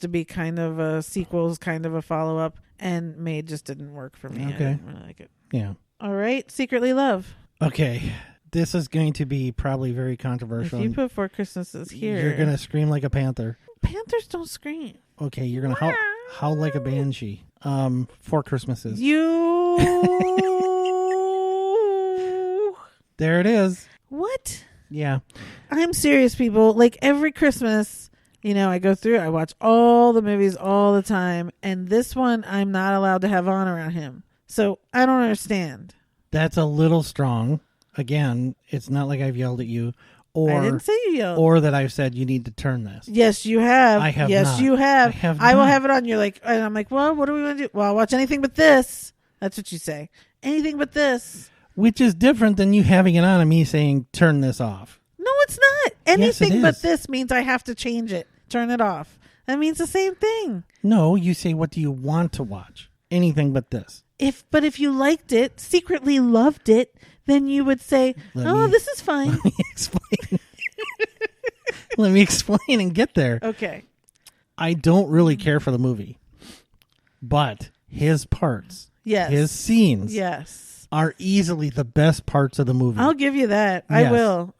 to be kind of a sequel, kind of a follow up, and Maid just didn't work for me. Okay. I didn't really like it. Yeah. All right, Secretly Love. Okay. This is going to be probably very controversial. If you put Four Christmases here, you're going to scream like a panther. Panthers don't scream. Okay, you're going to howl like a banshee. Four Christmases. There it is. What? Yeah. I'm serious, people. Like every Christmas, I go through, I watch all the movies all the time, and this one I'm not allowed to have on around him. So I don't understand. That's a little strong. Again, it's not like I've yelled at you, or I didn't say you yelled, or that I've said you need to turn this. Yes, you have. I have. Yes, not. You have. I will have it on. You're like, and I'm like, well, what do we want to do? Well, I'll watch anything but this. That's what you say. Anything but this. Which is different than you having it on and me saying turn this off. No, it's not. Anything yes, but this means I have to change it. Turn it off. That means the same thing. No, you say what do you want to watch? Anything but this. But if you liked it, secretly loved it, then you would say, this is fine. Let me explain. Let me explain and get there. Okay. I don't really care for the movie, but his parts, yes, his scenes, yes, are easily the best parts of the movie. I'll give you that. Yes.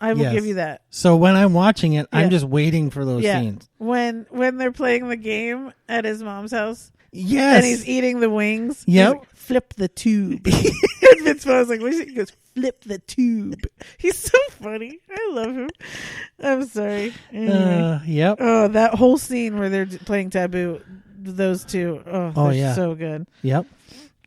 I will give you that. So when I'm watching it, I'm just waiting for those scenes. When they're playing the game at his mom's house. Yes. And he's eating the wings. Yep. Like, flip the tube. And Vince Vaughn's like, he goes, flip the tube. He's so funny. I love him. I'm sorry. Anyway. Yep. Oh, that whole scene where they're playing Taboo, those two. Oh, they're so good. Yep.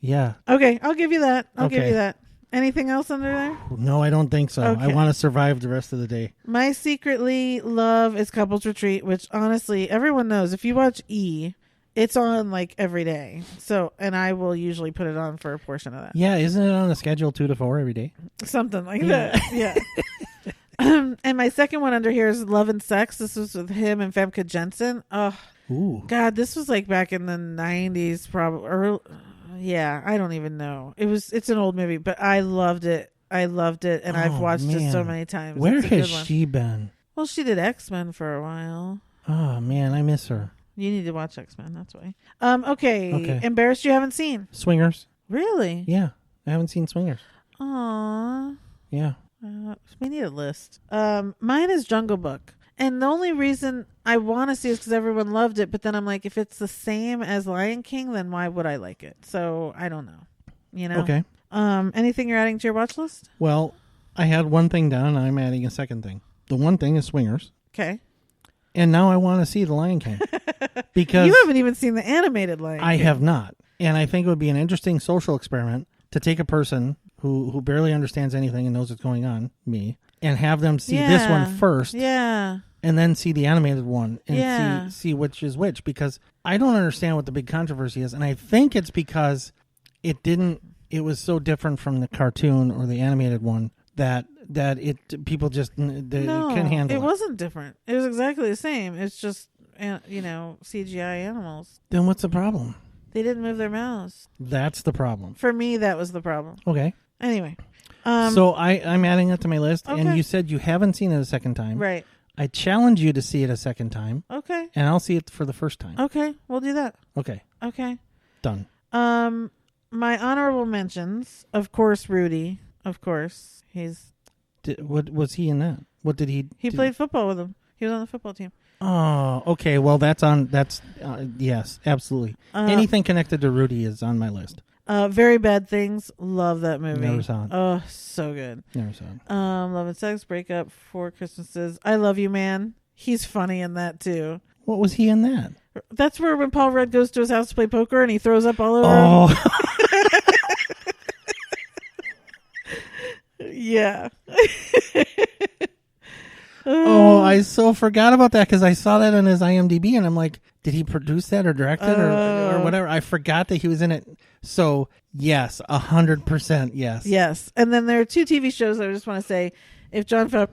Yeah. Okay, I'll give you that. I'll give you that. Anything else under there? No, I don't think so. Okay. I want to survive the rest of the day. My secretly love is Couples Retreat, which honestly, everyone knows. If you watch E, it's on like every day. So, and I will usually put it on for a portion of that. Yeah, isn't it on the schedule 2 to 4 every day? Something like that. Yeah. And my second one under here is Love and Sex. This was with him and Famke Janssen. Oh, ooh. God, this was like back in the 90s, probably. Yeah, I don't even know. It's an old movie, but I loved it. And I've watched it so many times. Where has she been? Well, she did X-Men for a while. Oh, man, I miss her. You need to watch X-Men, that's why. Okay. Embarrassed you haven't seen? Swingers. Really? Yeah, I haven't seen Swingers. Aww. Yeah. We need a list. Mine is Jungle Book. And the only reason I want to see it is because everyone loved it. But then I'm like, if it's the same as Lion King, then why would I like it? So I don't know. Okay. Anything you're adding to your watch list? Well, I had one thing down and I'm adding a second thing. The one thing is Swingers. Okay. And now I want to see The Lion King. Because you haven't even seen the animated Lion King. I have not. And I think it would be an interesting social experiment to take a person who barely understands anything and knows what's going on, me, and have them see this one first. Yeah. And then see the animated one and see which is which. Because I don't understand what the big controversy is. And I think it's because it was so different from the cartoon or the animated one that people just couldn't handle it. It wasn't different. It was exactly the same. It's just CGI animals. Then what's the problem? They didn't move their mouths. That's the problem. For me, that was the problem. Okay. Anyway. So I'm adding that to my list. Okay. And you said you haven't seen it a second time. Right. I challenge you to see it a second time. Okay. And I'll see it for the first time. Okay. We'll do that. Okay. Okay. Done. My honorable mentions, of course, Rudy. Of course. What was he in that? What did he? He played football with him. He was on the football team. Oh, okay. Well, yes, absolutely. Anything connected to Rudy is on my list. Very Bad Things. Love that movie. Never saw it. Oh, so good. Never saw it. Love and Sex, Breakup, Four Christmases. I Love You, Man. He's funny in that too. What was he in that? That's where when Paul Rudd goes to his house to play poker and he throws up all over him. Yeah. Oh, I so forgot about that because I saw that on his IMDb and I'm like, did he produce that or direct it or whatever? I forgot that he was in it. So yes, 100% yes. Yes. And then there are 2 TV shows I just want to say, if Jon Favreau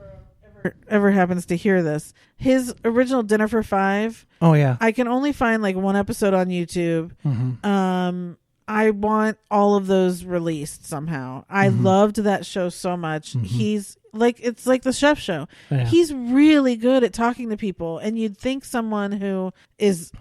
ever happens to hear this, his original Dinner for Five. Oh yeah. I can only find like 1 episode on YouTube. Mm-hmm. I want all of those released somehow. I loved that show so much. He's like, it's like the Chef Show. Yeah. He's really good at talking to people, and you'd think someone who is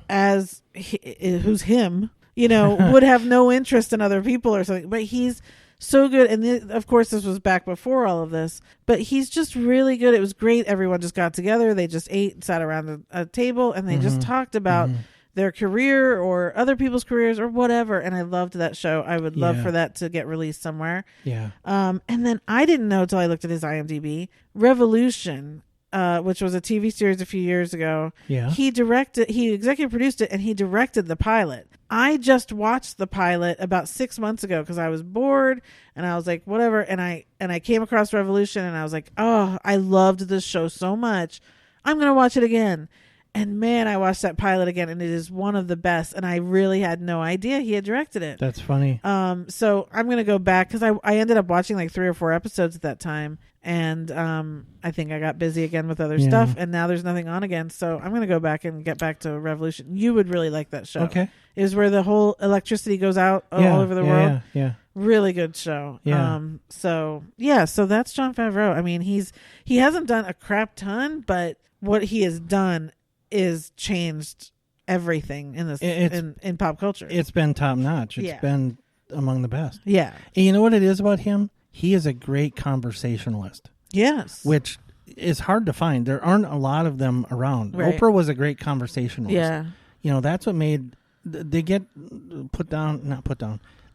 who's him, you know, would have no interest in other people or something, but he's so good. And of course this was back before all of this, but he's just really good. It was great. Everyone just got together. They just ate and sat around a table and they just talked about their career or other people's careers or whatever. And I loved that show. I would love for that to get released somewhere. Yeah. And then I didn't know till I looked at his IMDb, Revolution, which was a TV series a few years ago. Yeah. He executive produced it and he directed the pilot. I just watched the pilot about 6 months ago because I was bored and I was like, whatever. And I came across Revolution and I was like, oh, I loved this show so much. I'm going to watch it again. And man, I watched that pilot again and it is one of the best. And I really had no idea he had directed it. That's funny. So I'm going to go back because I ended up watching like 3 or 4 episodes at that time. And I think I got busy again with other stuff. And now there's nothing on again. So I'm going to go back and get back to Revolution. You would really like that show. Okay. It is where the whole electricity goes out all over the world. Yeah. Really good show. Yeah. So that's Jon Favreau. I mean, he hasn't done a crap ton, but what he has done is changed everything in this in pop culture. It's been top notch. It's been among the best. Yeah. And you know what it is about him? He is a great conversationalist. Yes. Which is hard to find. There aren't a lot of them around. Right. Oprah was a great conversationalist. Yeah. You know, that's what made they get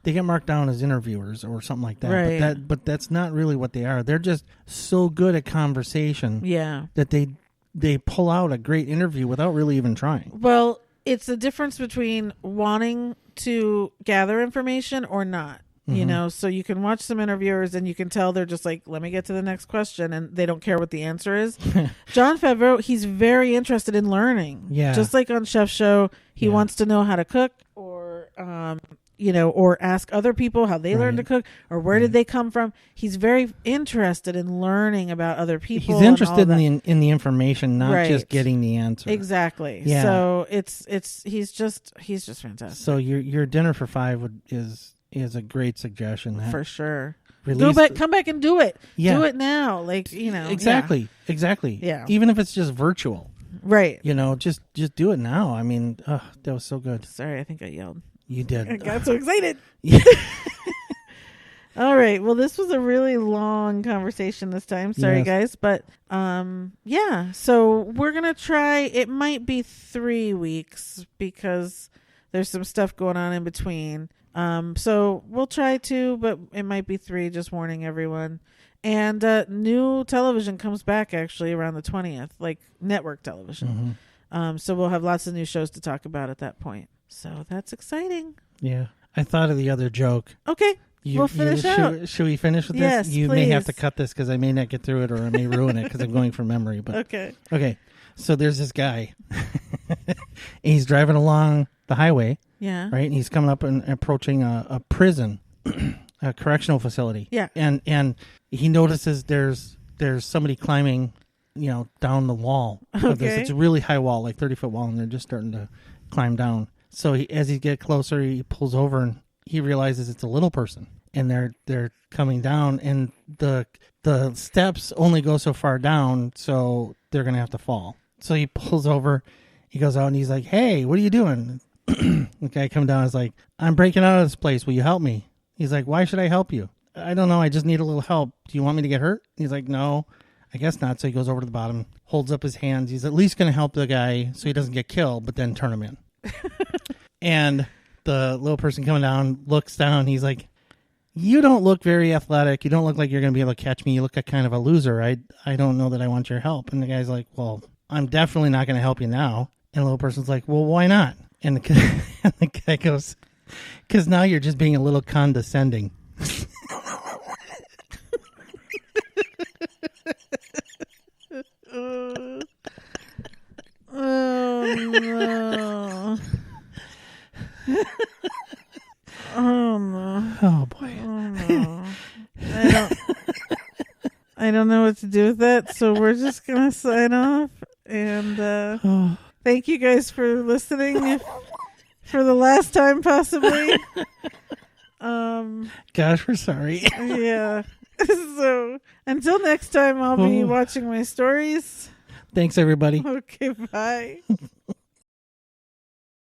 they get marked down as interviewers or something like that. Right. But that's not really what they are. They're just so good at conversation that they pull out a great interview without really even trying. Well, it's the difference between wanting to gather information or not. You know, so you can watch some interviewers and you can tell they're just like, let me get to the next question, and they don't care what the answer is. Jon Favreau, he's very interested in learning. Yeah. Just like on Chef Show, he wants to know how to cook or or ask other people how they learned to cook or where did they come from. He's very interested in learning about other people. He's interested in the information, not just getting the answer. Exactly. Yeah. So he's just fantastic. So your Dinner for Five is a great suggestion. For sure. Come back and do it. Yeah. Do it now. Exactly. Yeah. Even if it's just virtual. Right. Just do it now. I mean, that was so good. Sorry, I think I yelled. You did. I got so excited. All right. Well, this was a really long conversation this time. Sorry, guys. But so we're going to try. It might be 3 weeks because there's some stuff going on in between. So we'll try 2, but it might be 3, just warning everyone. And new television comes back actually around the 20th, like network television. So we'll have lots of new shows to talk about at that point. So that's exciting. Yeah. I thought of the other joke. Okay. We'll finish out. Should we finish with this? Yes, you please. may have to cut this because I may not get through it or I may ruin it because I'm going from memory. But Okay. So there's this guy. He's driving along the highway. Yeah. Right. And he's coming up and approaching a prison, a correctional facility. Yeah. And he notices there's somebody climbing, down the wall of this. It's a really high wall, like 30-foot wall, and they're just starting to climb down. So as he gets closer, he pulls over and he realizes it's a little person, and they're coming down, and the steps only go so far down, so they're gonna have to fall. So he pulls over, he goes out, and he's like, "Hey, what are you doing?" The guy comes down and is like, "I'm breaking out of this place. Will you help me?" He's like, "Why should I help you?" "I don't know. I just need a little help. Do you want me to get hurt?" He's like, "No, I guess not." So he goes over to the bottom, holds up his hands. He's at least going to help the guy so he doesn't get killed, but then turn him in. And the little person coming down looks down. He's like, "You don't look very athletic. You don't look like you're going to be able to catch me. You look like kind of a loser. I don't know that I want your help." And the guy's like, "Well, I'm definitely not going to help you now." And the little person's like, "Well, why not?" And the guy goes, "Because now you're just being a little condescending." Oh no. Oh boy. Oh no. I don't know what to do with that, so we're just gonna sign off. And thank you guys for listening for the last time, possibly. Gosh, we're sorry. Yeah. So until next time, I'll be watching my stories. Thanks, everybody. Okay, bye.